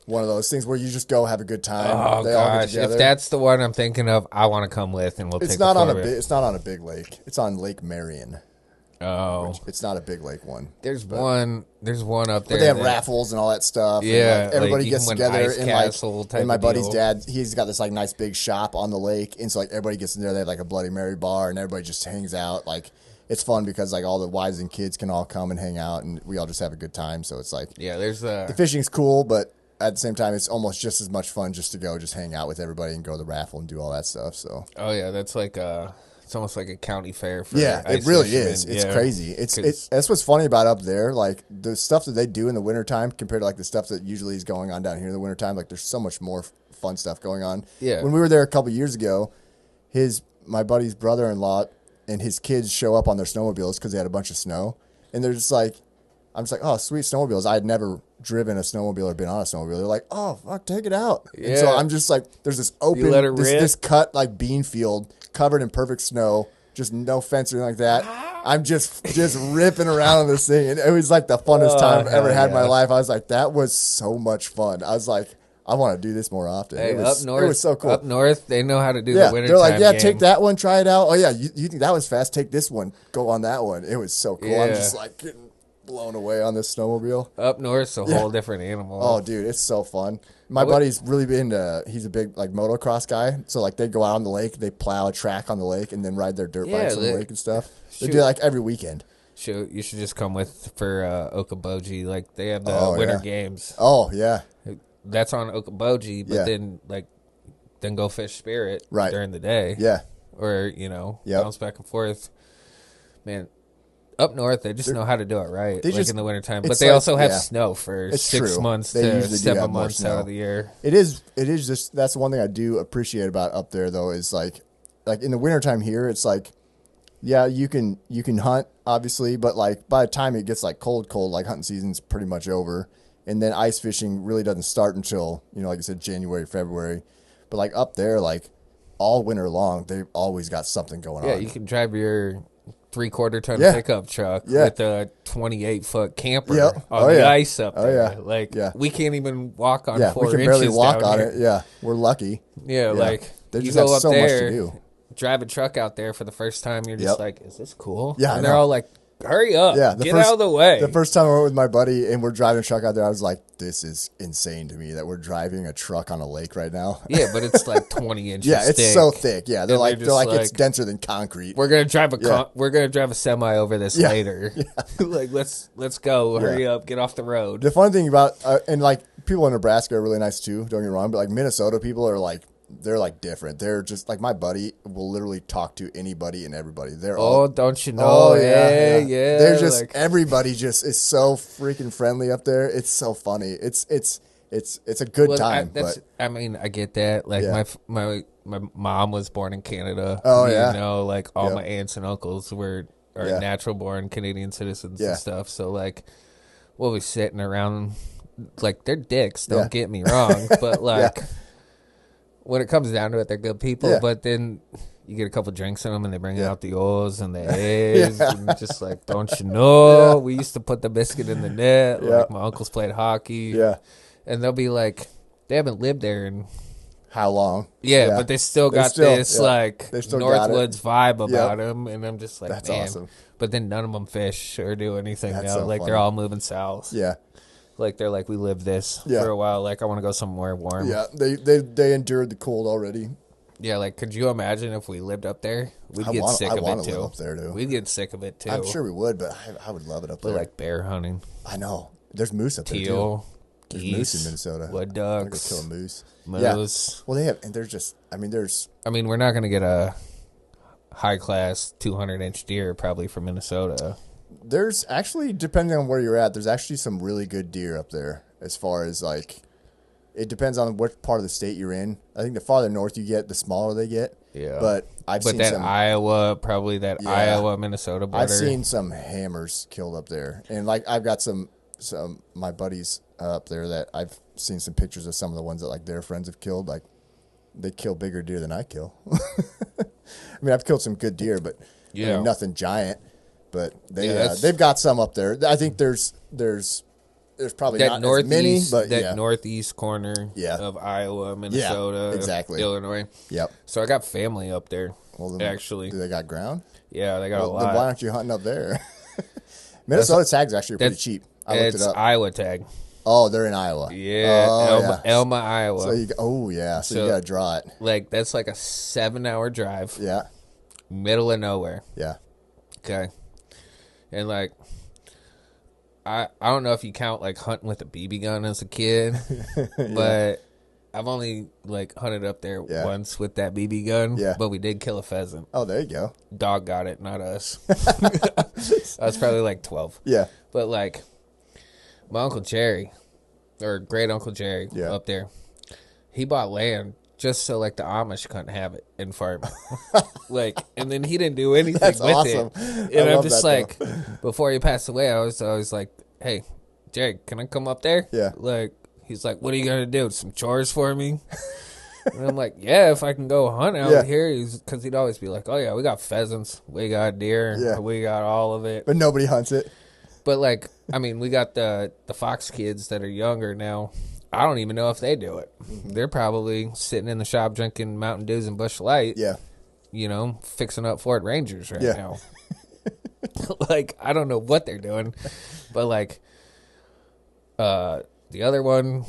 one of those things where you just go have a good time. Oh They all get gosh! together. If that's the one I'm thinking of, I want to come with, and we'll It's take. not a on a photo. big. It's not on a big lake. It's on Lake Marion. Oh, It's not a big lake one. there's one. There's one up there. But they have that- raffles and all that stuff. Yeah, and like everybody like, gets you can together win Ice and Castle type and my of buddy's deal. dad, he's got this like nice big shop on the lake, and so like everybody gets in there. They have like a Bloody Mary bar, and everybody just hangs out. Like, it's fun because like all the wives and kids can all come and hang out, and we all just have a good time. So it's like Yeah, there's the fishing's cool, but at the same time, it's almost just as much fun just to go just hang out with everybody and go to the raffle and do all that stuff. So Oh yeah, that's like it's almost like a county fair for yeah, ice it really fishermen. is. It's Yeah. crazy. It's 'Cause- that's what's funny about up there. Like the stuff that they do in the wintertime compared to like the stuff that usually is going on down here in the wintertime. Like there's so much more fun stuff going on. Yeah. When we were there a couple years ago, my buddy's brother-in-law and his kids show up on their snowmobiles because they had a bunch of snow, and they're just like, I'm just like, oh, sweet snowmobiles. I had never driven a snowmobile or been on a snowmobile. They're like, oh, fuck, take it out. And so Yeah. I'm just like, there's this open, let it rip? this cut like bean field covered in perfect snow, just no fence or anything like that. I'm just ripping around on this thing, and it was like the funnest time I've ever had in my yeah. life. I was like, that was so much fun. I was like, I want to do this more often. Hey, it was, up north, it was so cool. Up north, they know how to do Yeah, the winter they're like, yeah, game. take that one, try it out. Oh yeah, you think that was fast? Take this one, go on that one. It was so cool. I'm Yeah. just like getting blown away on this snowmobile. Up north's a whole different animal. Oh, dude, it's so fun. My buddy's really he's a big like motocross guy. So like they go out on the lake, they plow a track on the lake, and then ride their dirt bikes on the lake and stuff. They do that like every weekend. You should just come with for Okoboji. Like, they have the winter games. Oh yeah, That's on Okoboji, but Yeah. then go fish Spirit Right. during the day. yeah. Or, bounce back and forth. Man, up north, they just know how to do it right, like in the wintertime. But it's they like- also have yeah. snow for It's 6 true. months They to usually do 7 have more months out snow. of the year. It is just that's the one thing I do appreciate about up there though is like in the wintertime here it's like yeah, you can hunt obviously, but like by the time it gets like cold, like hunting season's pretty much over. And then ice fishing really doesn't start until, like I said, January, February. But like up there, like all winter long, they've always got something going Yeah, on. you can drive your 3/4 ton Yeah. pickup truck Yeah. with a 28-foot camper Yep. on Oh, the yeah. ice up Oh, there. yeah. Like, Yeah. we can't even walk on Yeah, 4 we can inches barely walk down on here. it. Yeah, we're lucky. Yeah, like, They you just go have up so there, much to do. drive a truck out there for the first time, you're just like, is this cool? Yeah, and they're all like, hurry up, get out of the way. The first time I went with my buddy and we're driving a truck out there, I was like, this is insane to me that we're driving a truck on a lake right now. Yeah, but it's like 20 inches yeah, it's thick. so thick. Yeah, they're like it's denser than concrete. We're gonna drive a semi over this later. Yeah. Like let's go, hurry up, get off the road. The fun thing about and like people in Nebraska are really nice too. Don't get me wrong, but like Minnesota people are like. They're like different. They're just like my buddy will literally talk to anybody and everybody. They're all don't you know? Oh yeah. They're just like, everybody just is so freaking friendly up there. It's so funny. It's a good time. I mean, I get that. Like my mom was born in Canada. Oh you know, like all my aunts and uncles are natural born Canadian citizens and stuff. So like we'll be sitting around like they're dicks. Don't get me wrong, but like. When it comes down to it, they're good people, but then you get a couple drinks in them and they bring out the O's and the A's and just like, don't you know? We used to put the biscuit in the net. Like my uncles played hockey. Yeah. And they'll be like, they haven't lived there in how long? Yeah, but they still got this like Northwoods vibe about them. And I'm just like, that's man. awesome. But then none of them fish or do anything now. So like funny. they're all moving south. Yeah. Like they're like, we lived this for a while. Like I want to go somewhere warm. Yeah, they endured the cold already. Yeah, like could you imagine if we lived up there? We'd get sick of it too. Live up there too. We'd get sick of it too. I'm sure we would, but I would love it up there. Like bear hunting. I know. There's moose up there too. There's moose in Minnesota. Wood ducks. I'm gonna go kill a moose. Moose. Yeah. Well, they have, and there's just. I mean, we're not gonna get a high class 200-inch deer probably from Minnesota. There's actually, depending on where you're at, there's actually some really good deer up there. As far as like, it depends on what part of the state you're in. I think the farther north you get, the smaller they get. Yeah. But I've seen that some, Iowa, probably that Iowa Minnesota border. I've seen some hammers killed up there, and like I've got some my buddies up there that I've seen some pictures of some of the ones that like their friends have killed. Like they kill bigger deer than I kill. I mean, I've killed some good deer, but I mean, nothing giant. But they've got some up there. I think there's probably that not as many, but northeast corner of Iowa, Minnesota, exactly. Illinois. Yep. So I got family up there. Well, then, actually, do they got ground? Yeah, they got a lot. Then why aren't you hunting up there? Minnesota tags actually are pretty cheap. I looked it up. Iowa tag. Oh, they're in Iowa. Yeah, Elma, Iowa. So you got to draw it. Like that's like a 7-hour drive. Yeah. Middle of nowhere. Yeah. Okay. And like, I don't know if you count like hunting with a BB gun as a kid, but I've only like hunted up there once with that BB gun. Yeah. But we did kill a pheasant. Oh, there you go. Dog got it, not us. I was probably like 12. Yeah. But like, my Uncle Jerry, or great Uncle Jerry up there, he bought land just so like the Amish couldn't have it in farming. Like, and then he didn't do anything with awesome. it. And I'm just like, before he passed away, I was like, hey, Jerry, can I come up there? Yeah. Like, he's like, what are you going to do? Some chores for me? And I'm like, yeah, if I can go hunt out here. Because he'd always be like, oh, yeah, we got pheasants. We got deer. We got all of it. But nobody hunts it. But, like, I mean, we got the Fox kids that are younger now. I don't even know if they do it. They're probably sitting in the shop drinking Mountain Dews and Busch Light. Yeah. You know, fixing up Ford Rangers right now. Like, I don't know what they're doing. But, like, the other one,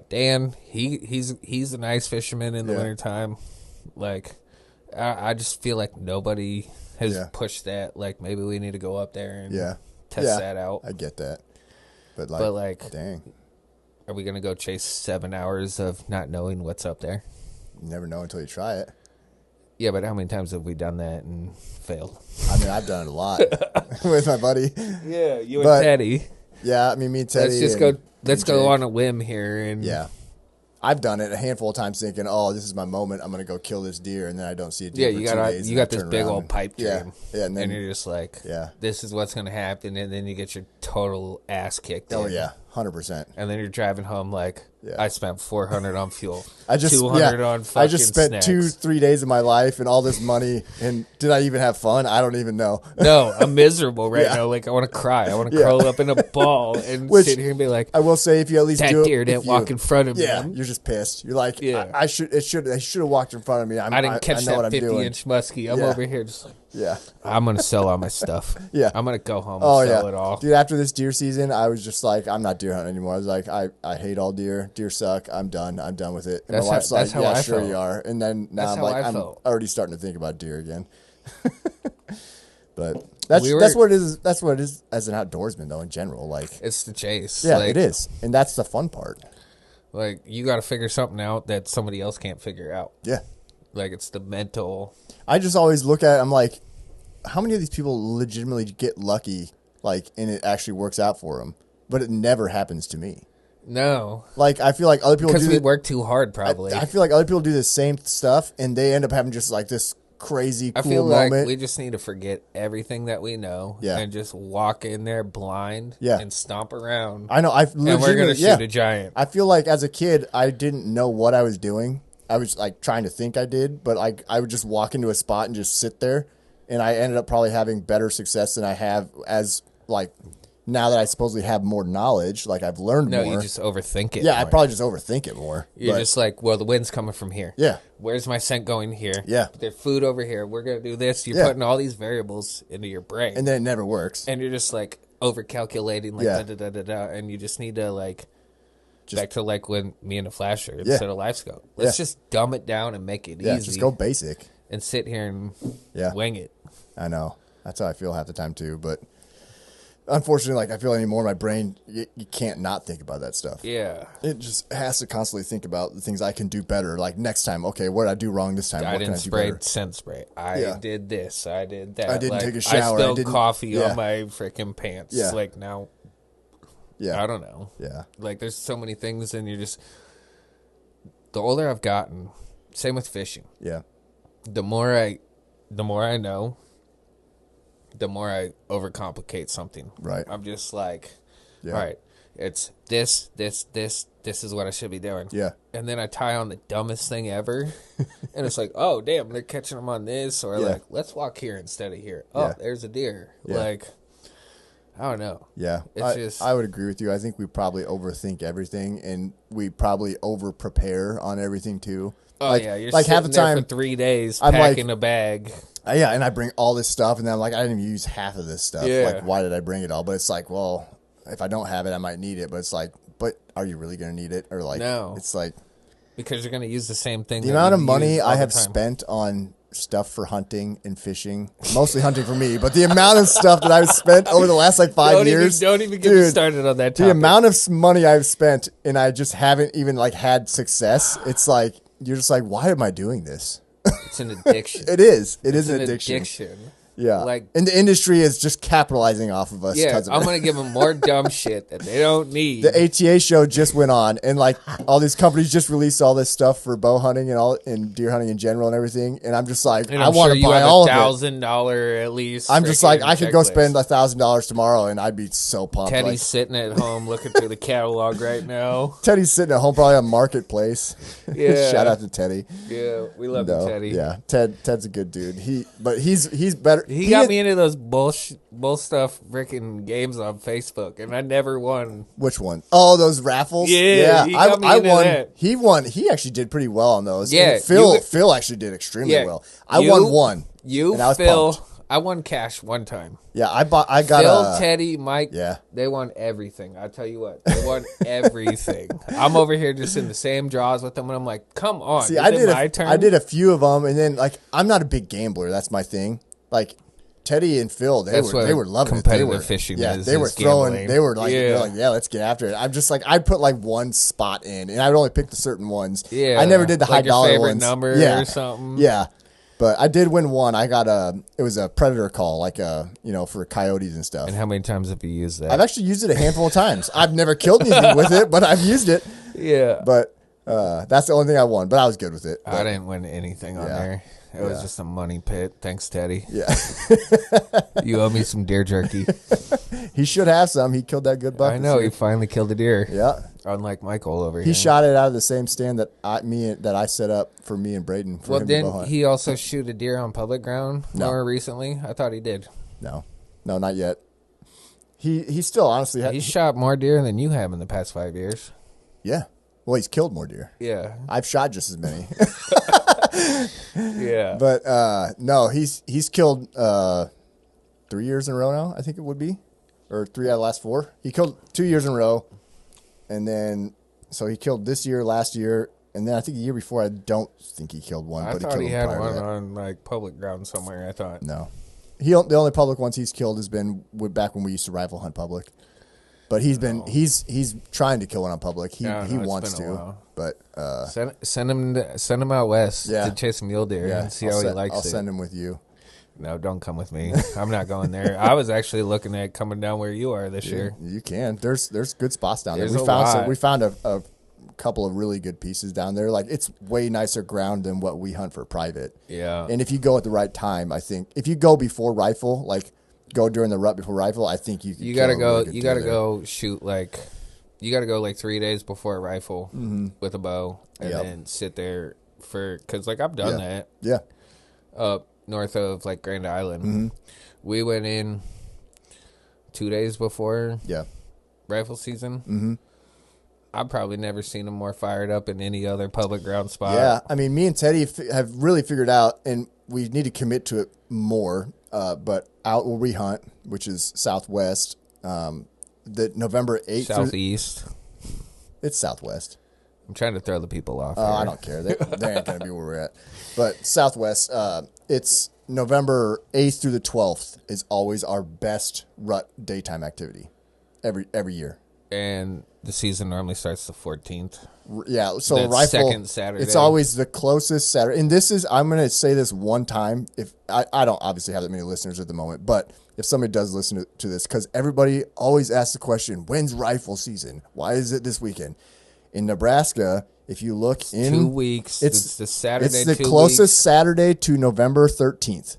Dan, he's a nice fisherman in the wintertime. Like, I just feel like nobody has pushed that. Like, maybe we need to go up there and test that out. I get that. But, like, dang. Are we going to go chase 7 hours of not knowing what's up there? You never know until you try it. Yeah, but how many times have we done that and failed? I mean, I've done it a lot with my buddy. Yeah, you and Teddy. Yeah, I mean, me and Teddy. Let's go on a whim here. And I've done it a handful of times thinking, oh, this is my moment. I'm going to go kill this deer. And then I don't see a deer for 2 days. You got this big old pipe dream. Yeah. And you're just like, this is what's going to happen. And then you get your total ass kicked. Oh, yeah. 100%. And then you're driving home like, Yeah. I spent $400 on fuel. I just $200 on fucking I just spent snacks. 2-3 days of my life and all this money, and did I even have fun? I don't even know. No, I'm miserable right Yeah. now. Like I want to cry. I want to curl up in a ball and sit here and be like, I will say, if you at least that do it, deer didn't walk in front of me. Yeah, you're just pissed. You're like, Yeah. they should have walked in front of me. I didn't catch I know what that I'm doing. 50-inch muskie. I'm Yeah. over here just like, Yeah. I'm gonna sell all my stuff. Yeah. I'm gonna go home and sell it all. Dude, after this deer season, I was just like, I'm not deer hunting anymore. I was like, I hate all deer. Deer suck. I'm done. I'm done with it. And That's my wife's how- that's like, how yeah, I sure felt. you are. And then now That's I'm how like, I I'm felt. already starting to think about deer again. But that's what it is. That's what it is as an outdoorsman, though, in general. Like, It's the chase. yeah, Like, it is, and that's the fun part. Like you got to figure something out that somebody else can't figure out. Yeah. Like it's the mental. I just always look at it, I'm like, how many of these people legitimately get lucky, like, and it actually works out for them? But it never happens to me. No, Like, I feel like other people because do we work too hard. Probably. I feel like other people do the same stuff, and they end up having just like this crazy cool I feel moment. like we just need to forget everything that we know, Yeah. and just walk in there blind, Yeah. and stomp around. I know. And we're gonna shoot a giant. I feel like as a kid, I didn't know what I was doing. I was like trying to think I did, but like I would just walk into a spot and just sit there, and I ended up probably having better success than I have as like now that I supposedly have more knowledge. Like I've learned No, more. you just overthink it. Yeah, I more. probably just overthink it more. You're but- just like, well, the wind's coming from here. Yeah. Where's my scent going here? Yeah. There's food over here. We're gonna do this. You're Yeah. putting all these variables into your brain, and then it never works. and you're just like over calculating, like Yeah. da da da da da, and you just need to like Just- back to like when me and the flasher Yeah. instead of live scope. Let's Yeah. just dumb it down and make it Yeah, easy. just go basic. and sit here and Yeah. wing it. I know. That's how I feel half the time too. But unfortunately, like I feel anymore, my brain, you can't not think about that stuff. Yeah. It just has to constantly think about the things I can do better. Like next time, okay, what did I do wrong this time? I What didn't can I do spray better? scent spray. I Yeah. did this. I did that. I didn't Like, take a shower. I spilled didn't- coffee yeah. on my freaking pants. Yeah. Like now, Yeah. I don't know. Yeah. Like there's so many things, and you're just. The older I've gotten, same with fishing. Yeah. The more I know, the more I overcomplicate something. Right. I'm just like, Yeah. all right, it's this is what I should be doing. Yeah. And then I tie on the dumbest thing ever. And it's like, oh, damn, they're catching them on this. Or Yeah. like, let's walk here instead of here. Oh, Yeah. there's a deer. Yeah. Like, I don't know. Yeah. It's I would agree with you. I think we probably overthink everything, and we probably over prepare on everything too. Oh, like, yeah, you're like half the sitting there time, for 3 days I'm like- packing a bag. yeah, and I bring all this stuff, and then I'm like, I didn't even use half of this stuff. Yeah. Like, why did I bring it all? But it's like, well, if I don't have it, I might need it. But it's like, but are you really going to need it? Or like, No. it's like Because you're going to use the same thing. the that amount of you money use all I the have time. spent on stuff for hunting and fishing, mostly hunting for me, but the amount of stuff that I've spent over the last like 5 years. Don't even get me dude, started on that the topic. amount of money I've spent and I just haven't even like had success. It's like, you're just like, why am I doing this? It's an addiction. It is. It It's is an addiction. Yeah. Like, and the industry is just capitalizing off of us. yeah, because of I'm it. going to give them more dumb shit that they don't need. The ATA show just went on, and like all these companies just released all this stuff for bow hunting and deer hunting in general and everything. And I'm just like, and I I'm want sure to you buy have all of it. $1,000 at least. I'm just like, freaking I could go checklist. spend $1,000 tomorrow, and I'd be so pumped. Teddy's Like, sitting at home looking through the catalog right now. Teddy's sitting at home probably on Marketplace. Yeah. Shout out to Teddy. Yeah, we love No, you, Teddy. Yeah, Ted's a good dude. He's better. He got me into those bull stuff freaking games on Facebook, and I never won. Which one? Oh, those raffles. Yeah, he got me I into won. that. He won. He actually did pretty well on those. Yeah, And Phil you- actually did extremely Yeah, well. I you- won one. You, and I was Phil, pumped. I won cash one time. Yeah, I got Phil, Teddy, Mike, yeah. they won everything. I tell you what, they won everything. I'm over here just in the same draws with them, and I'm like, come on. See, is I it did my turn? I did a few of them, and then like I'm not a big gambler. That's my thing. Like Teddy and Phil, they That's were what loving it. They competitive were fishing yeah, is, they were is throwing. gambling. They were like, Yeah. they're like, yeah, let's get after it. I'm just like, I put like one spot in, and I would only pick the certain ones. Yeah, I never did the like high your dollar favorite ones. number yeah, or something. Yeah, but I did win one. I got it was a predator call, like for coyotes and stuff. And how many times have you used that? I've actually used it a handful of times. I've never killed anything with it, but I've used it. yeah. But That's the only thing I won, but I was good with it. I didn't win anything on there. It was just a money pit. Thanks, Teddy. Yeah. You owe me some deer jerky. He should have some. He killed that good buck. I know. He finally killed a deer. Yeah. Unlike Michael over here. He shot it out of the same stand that I set up for me and Braden. For him didn't to bow hunt. he also shoot a deer on public ground more recently? I thought he did. No, not yet. He still honestly he's shot more deer than you have in the past 5 years. Yeah. Well, he's killed more deer. Yeah. I've shot just as many. Yeah. But no, he's killed 3 years in a row now, I think it would be. Or 3 out of the last 4. He killed 2 years in a row. And then so he killed this year, last year, and then I think the year before I don't think he killed one. I thought he had one on like public ground somewhere, I thought. No. The only public ones he's killed has been back when we used to rifle hunt public. But he's trying to kill one on public. He wants to. But send him out west to chase some mule deer and see how he likes it. I'll send him with you. No, don't come with me. I'm not going there. I was actually looking at coming down where you are this year. You can. There's good spots down there. We found a couple of really good pieces down there. Like, it's way nicer ground than what we hunt for private. Yeah. And if you go at the right time, I think if you go before rifle, like go during the rut before rifle, I think you gotta go. You gotta go shoot like. You gotta go like 3 days before a rifle with a bow, and then sit there because like I've done that. Yeah. Up north of like Grand Island, we went in 2 days before. Rifle season. I've probably never seen them more fired up in any other public ground spot. Yeah, I mean, me and Teddy have really figured out, and we need to commit to it more. But out where we hunt, which is southwest, the November 8th. Southeast. It's southwest. I'm trying to throw the people off. I don't care. They ain't going to be where we're at. But southwest, it's November 8th through the 12th is always our best rut daytime activity every year. And the season normally starts the 14th. Yeah, so That's rifle second Saturday. It's always the closest Saturday. And this is, I'm going to say this one time. If I don't obviously have that many listeners at the moment, but if somebody does listen to this, because everybody always asks the question, when's rifle season? Why is it this weekend? In Nebraska, if you look in 2 weeks, it's the Saturday. It's the closest Saturday to November 13th.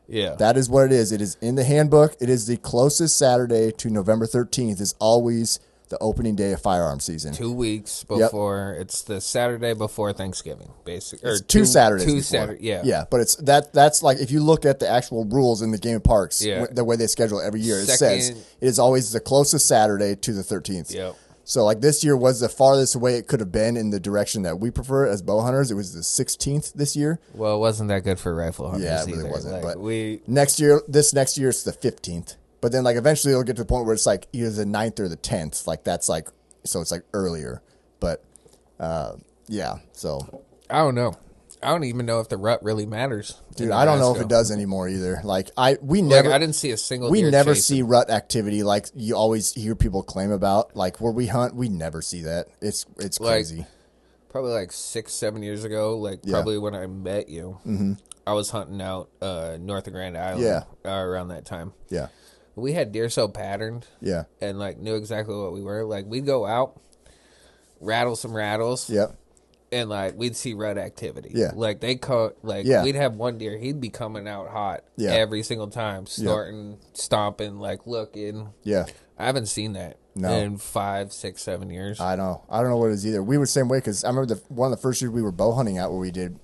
Yeah. That is what it is. It is in the handbook. It is the closest Saturday to November 13th is always the opening day of firearm season. 2 weeks before. It's the Saturday before Thanksgiving, basically. Or two Saturdays before. Saturdays, yeah. Yeah, but it's that's like if you look at the actual rules in the game of parks, the way they schedule it every year, it says it is always the closest Saturday to the 13th. Yep. So like this year was the farthest away it could have been in the direction that we prefer as bow hunters. It was the 16th this year. Well, it wasn't that good for rifle hunters Yeah, it really either. wasn't. Like, but next year it's the 15th. But then like eventually it'll get to the point where it's like either the 9th or the 10th. Like that's like, so it's like earlier. But yeah, so. I don't know. I don't even know if the rut really matters. Dude, I don't know if it does anymore either. Like I didn't see a single We deer never chasing. see rut activity like you always hear people claim about. Like where we hunt, we never see that. It's crazy. Probably like 6-7 years ago, probably when I met you, I was hunting out north of Grand Island around that time. Yeah. We had deer so patterned. Yeah. And like knew exactly what we were. Like we'd go out, rattle some rattles. Yep. And like we'd see rut activity. Yeah. Like we'd have one deer, he'd be coming out hot every single time, snorting, stomping, like looking. Yeah. I haven't seen that in 5, 6, 7 years. I don't know what it is either. We were the same way because I remember one of the first years we were bow hunting out where we did.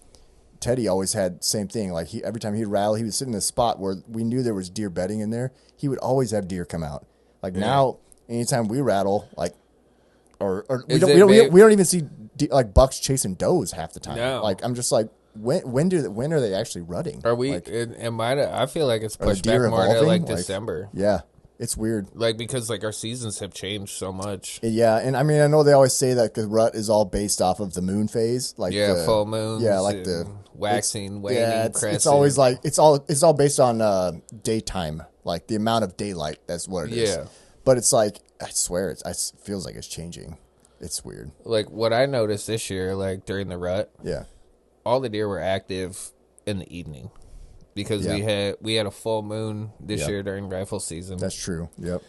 Teddy always had the same thing. Like every time he'd rattle, he would sit in a spot where we knew there was deer bedding in there. He would always have deer come out. Like now, anytime we rattle, like or we don't even see like bucks chasing does half the time. No. Like I'm just like when are they actually rutting? Are we? Like, I feel like it's pushed back more to like December. Yeah. It's weird. Like, because, like, our seasons have changed so much. Yeah, and I mean, I know they always say that the rut is all based off of the moon phase. Like full moons. Yeah, like the waxing, waning, crescent. It's always like, it's all based on daytime, like the amount of daylight. That's what it is. Yeah. But it's like, I swear, it feels like it's changing. It's weird. Like, what I noticed this year, like, during the rut. Yeah. All the deer were active in the evening. Because we had a full moon this year during rifle season. That's true. Yep.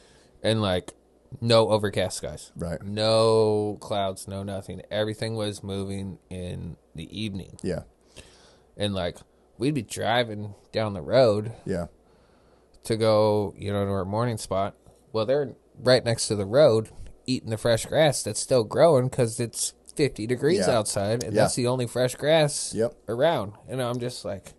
And like No overcast skies. Right. No clouds, no nothing. Everything was moving in the evening. Yeah. And, like, we'd be driving down the road. Yeah. To go, to our morning spot. Well, they're right next to the road eating the fresh grass that's still growing because it's 50 degrees outside, and that's the only fresh grass around. And I'm just like,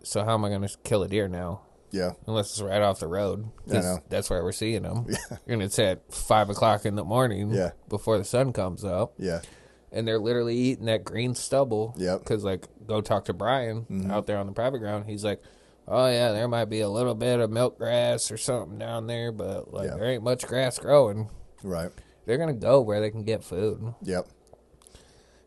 so how am I going to kill a deer now? Yeah. Unless it's right off the road, because that's where we're seeing them. Yeah. And it's at 5 o'clock in the morning before the sun comes up. Yeah. And they're literally eating that green stubble. Yep. Because, like, go talk to Brian out there on the private ground. He's like, oh, yeah, there might be a little bit of milk grass or something down there, but, like, there ain't much grass growing. Right. They're going to go where they can get food. Yep.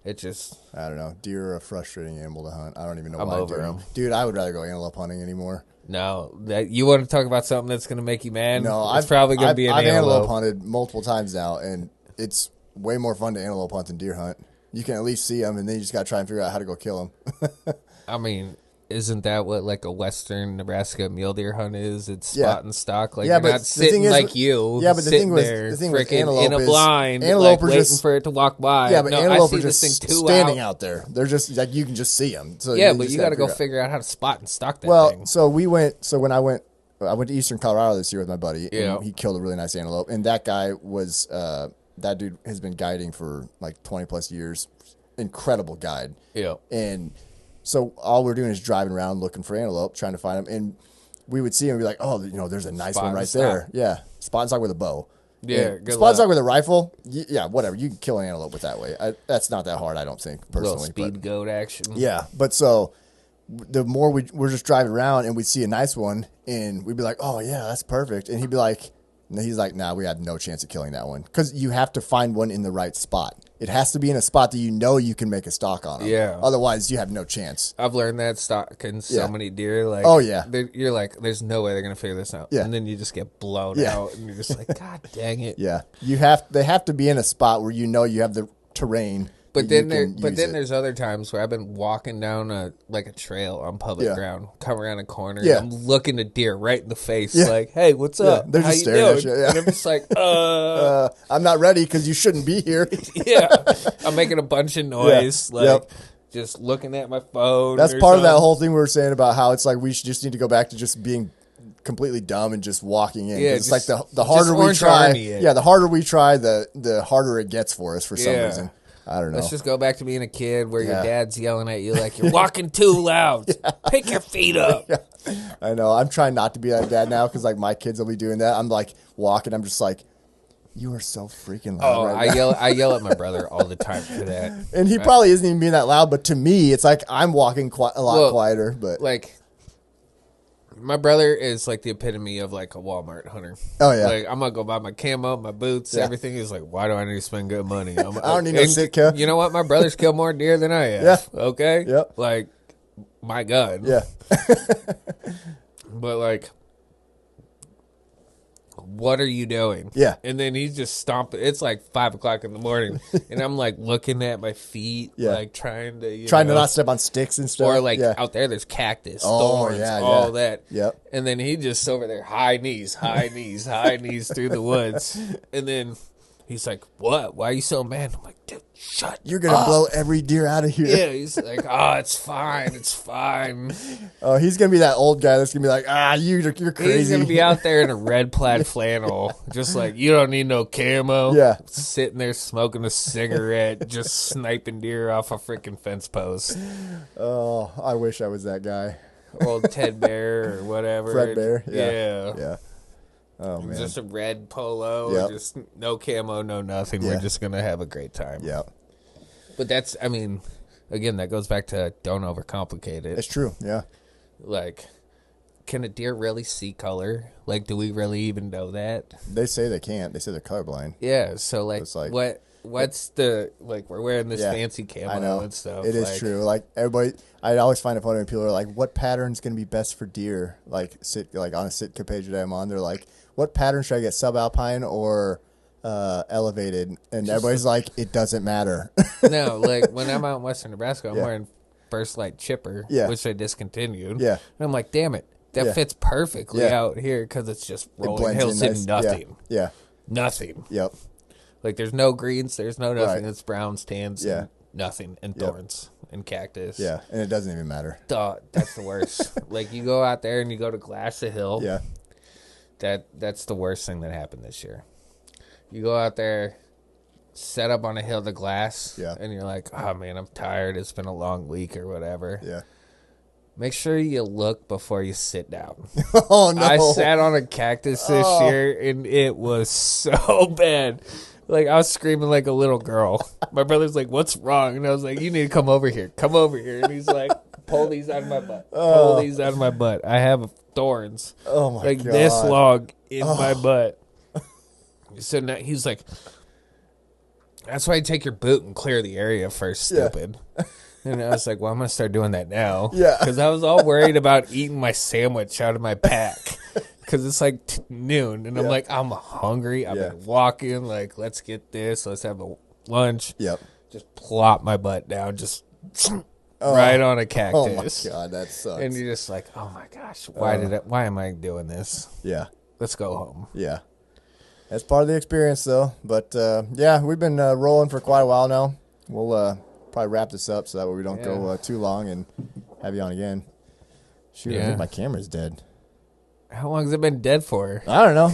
It just... I don't know. Deer are a frustrating animal to hunt. I don't even know I'm why. over them. Dude, I would rather go antelope hunting anymore. No. You want to talk about something that's going to make you mad? No, it's probably going to be an I've antelope. hunted multiple times now, and it's way more fun to antelope hunt than deer hunt. You can at least see them, and then you just got to try and figure out how to go kill them. I mean... Isn't that what, like, a western Nebraska mule deer hunt is? It's spot and stock. Like, you're not sitting like you. Yeah, but the thing was antelope in a blind, antelope like, waiting for it to walk by. Yeah, but antelope are just standing out there. They're just, like, you can just see them. So yeah, but you got to go figure out how to spot and stock that thing. Well, so when I went to Eastern Colorado this year with my buddy. Yeah. And he killed a really nice antelope. And that guy was, that dude has been guiding for, like, 20 plus years. Incredible guide. Yeah. And... so all we're doing is driving around looking for antelope, trying to find them, and we would see them and be like, "Oh, there's a nice one right there." Yeah, spot and stock with a bow. Yeah, spot and stock with a rifle. Yeah, whatever. You can kill an antelope with that way. That's not that hard, I don't think, personally. Little speed goat action. Yeah, but so the more we're just driving around and we'd see a nice one, and we'd be like, "Oh yeah, that's perfect," and he'd be like, "Nah, we had no chance of killing that one because you have to find one in the right spot." It has to be in a spot that you can make a stock on them. Yeah. Otherwise, you have no chance. I've learned that stalking so many deer. Like, oh, yeah. You're like, there's no way they're going to figure this out. Yeah. And then you just get blown out, and you're just like, God dang it. Yeah. They have to be in a spot where you have the terrain. But then there's other times where I've been walking down a trail on public ground, come around a corner, and I'm looking at deer right in the face, like, "Hey, what's up? They're just staring at you." And I'm just like, I'm not ready because you shouldn't be here." Yeah, I'm making a bunch of noise, just looking at my phone. That's part of that whole thing we were saying about how it's like we should just need to go back to just being completely dumb and just walking in. Yeah, it's like the harder we try. Yeah, the harder we try, the harder it gets for us for some reason. I don't know. Let's just go back to being a kid where your dad's yelling at you like you're walking too loud. Pick your feet up. Yeah. I know. I'm trying not to be that dad now because like my kids will be doing that. I'm like walking. I'm just like, you are so freaking loud. I yell at my brother all the time for that. And he probably isn't even being that loud, but to me, it's like I'm walking a lot quieter. But like, my brother is like the epitome of like a Walmart hunter. Oh yeah, like I'm gonna go buy my camo, my boots, everything. Is like, why do I need to spend good money? I don't need no Sitka. You know what? My brother's killed more deer than I have. Yeah. Okay. Yep. Like, my God. Yeah. But like, what are you doing? Yeah. And then he's just stomping. It's like 5 o'clock in the morning, and I'm like looking at my feet, like trying to not step on sticks and stuff. Or like out there, there's cactus, thorns, all that. Yep. And then he just over there, high knees through the woods, and then he's like, "What? Why are you so mad?" I'm like, "Dude, shut! You're gonna blow every deer out of here." Yeah, he's like, "Oh, it's fine. Oh, he's gonna be that old guy that's gonna be like, you're crazy. He's gonna be out there in a red plaid flannel, just like, you don't need no camo. Yeah, sitting there smoking a cigarette, just sniping deer off a freaking fence post. Oh, I wish I was that guy. Old Ted Bear or whatever. Fred Bear. Yeah. Oh man, just a red polo, just no camo, no nothing. We're just gonna have a great time. Yeah. But that's, I mean, again, that goes back to don't overcomplicate it. It's true. Yeah. Like, can a deer really see color? Like, do we really even know that? They say they can't. They say they're colorblind. Yeah. So like what's the, like, we're wearing this fancy camo and stuff. It is true. Like everybody, I always find it funny when people are like, "What pattern's gonna be best for deer?" Like on a Sitka page that I'm on, they're like, "What pattern should I get? Subalpine or elevated?" And everybody's like, "It doesn't matter." No, like when I'm out in Western Nebraska, I'm wearing First Light Chipper, which I discontinued. Yeah, and I'm like, "Damn it, that fits perfectly out here because it's just rolling hills and nothing. Yeah. Nothing. Yep. Like, there's no greens, there's no nothing. Right. It's browns, tans, and nothing, and thorns, and cactus. Yeah, and it doesn't even matter. That's the worst. Like, you go out there and you go to glass a hill. Yeah. That's the worst thing that happened this year. You go out there, set up on a hill to glass, and you're like, oh, man, I'm tired. It's been a long week or whatever. Yeah. Make sure you look before you sit down. Oh, no. I sat on a cactus this year, and it was so bad. Like, I was screaming like a little girl. My brother's like, what's wrong? And I was like, you need to come over here. Come over here. And he's like, pull these out of my butt. Pull these out of my butt. I have thorns. Oh, my like God. this long in my butt. So now he's like, that's why you take your boot and clear the area first, stupid. And I was like, well, I'm going to start doing that now. Yeah. Because I was all worried about eating my sandwich out of my pack. Because it's like noon. And I'm like, I'm hungry. I've been walking. Like, let's get this. Let's have a lunch. Yep. Just plop my butt down. Just right on a cactus. Oh, my God. That sucks. And you're just like, oh, my gosh. Why am I doing this? Yeah. Let's go home. Yeah. That's part of the experience, though. But, yeah, we've been rolling for quite a while now. We'll probably wrap this up so that way we don't go too long and have you on again. Shoot, I think my camera's dead. How long has it been dead for? I don't know.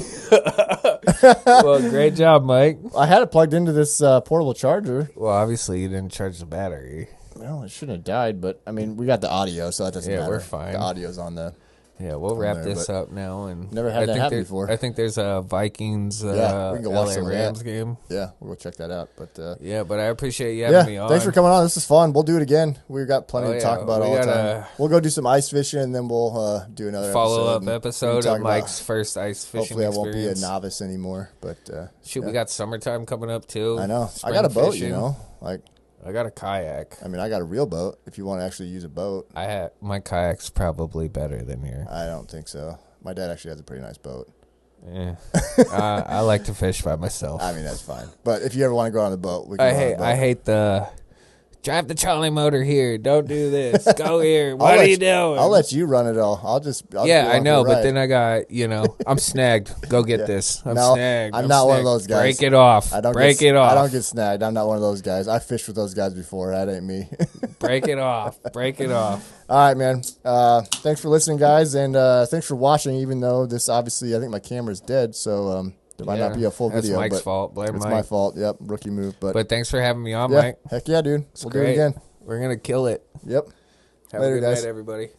Well, great job, Mike. I had it plugged into this portable charger. Well, obviously you didn't charge the battery. Well, it shouldn't have died, but, I mean, we got the audio, so that doesn't matter. Yeah, we're fine. The audio's on the... Yeah, we'll wrap this up now. And never had that happen before. I think there's a Vikings we can go watch LA some Rams game. Yeah, we'll go check that out. But but I appreciate you having me on. Thanks for coming on. This is fun. We'll do it again. We've got plenty to talk about all the time. We'll go do some ice fishing, and then we'll do another follow-up episode of Mike's first ice fishing hopefully experience. I won't be a novice anymore. But we got summertime coming up, too. I know. I got a boat, fishing. Like, I got a kayak. I mean, I got a real boat if you want to actually use a boat. My kayak's probably better than yours. I don't think so. My dad actually has a pretty nice boat. Yeah. I like to fish by myself. I mean, that's fine. But if you ever want to go on the boat, we can I hate the drive the trolley motor here. Don't do this. Go here. What are you doing? I'll let you run it all. I'll I know, but then I got, I'm snagged. Go get this. I'm snagged. I'm not one of those guys. Break it off. Break it off. I don't get snagged. I'm not one of those guys. I fished with those guys before. That ain't me. Break it off. Break it off. All right, man. Thanks for listening, guys, and thanks for watching, even though this obviously, I think my camera's dead, so there might not be a full video. That's Mike's fault. Blame It's Mike. my fault. Yep, rookie move. But thanks for having me on, Mike. Heck yeah, dude. We'll do it again. We're going to kill it. Yep. Have Later, a good guys. night, everybody.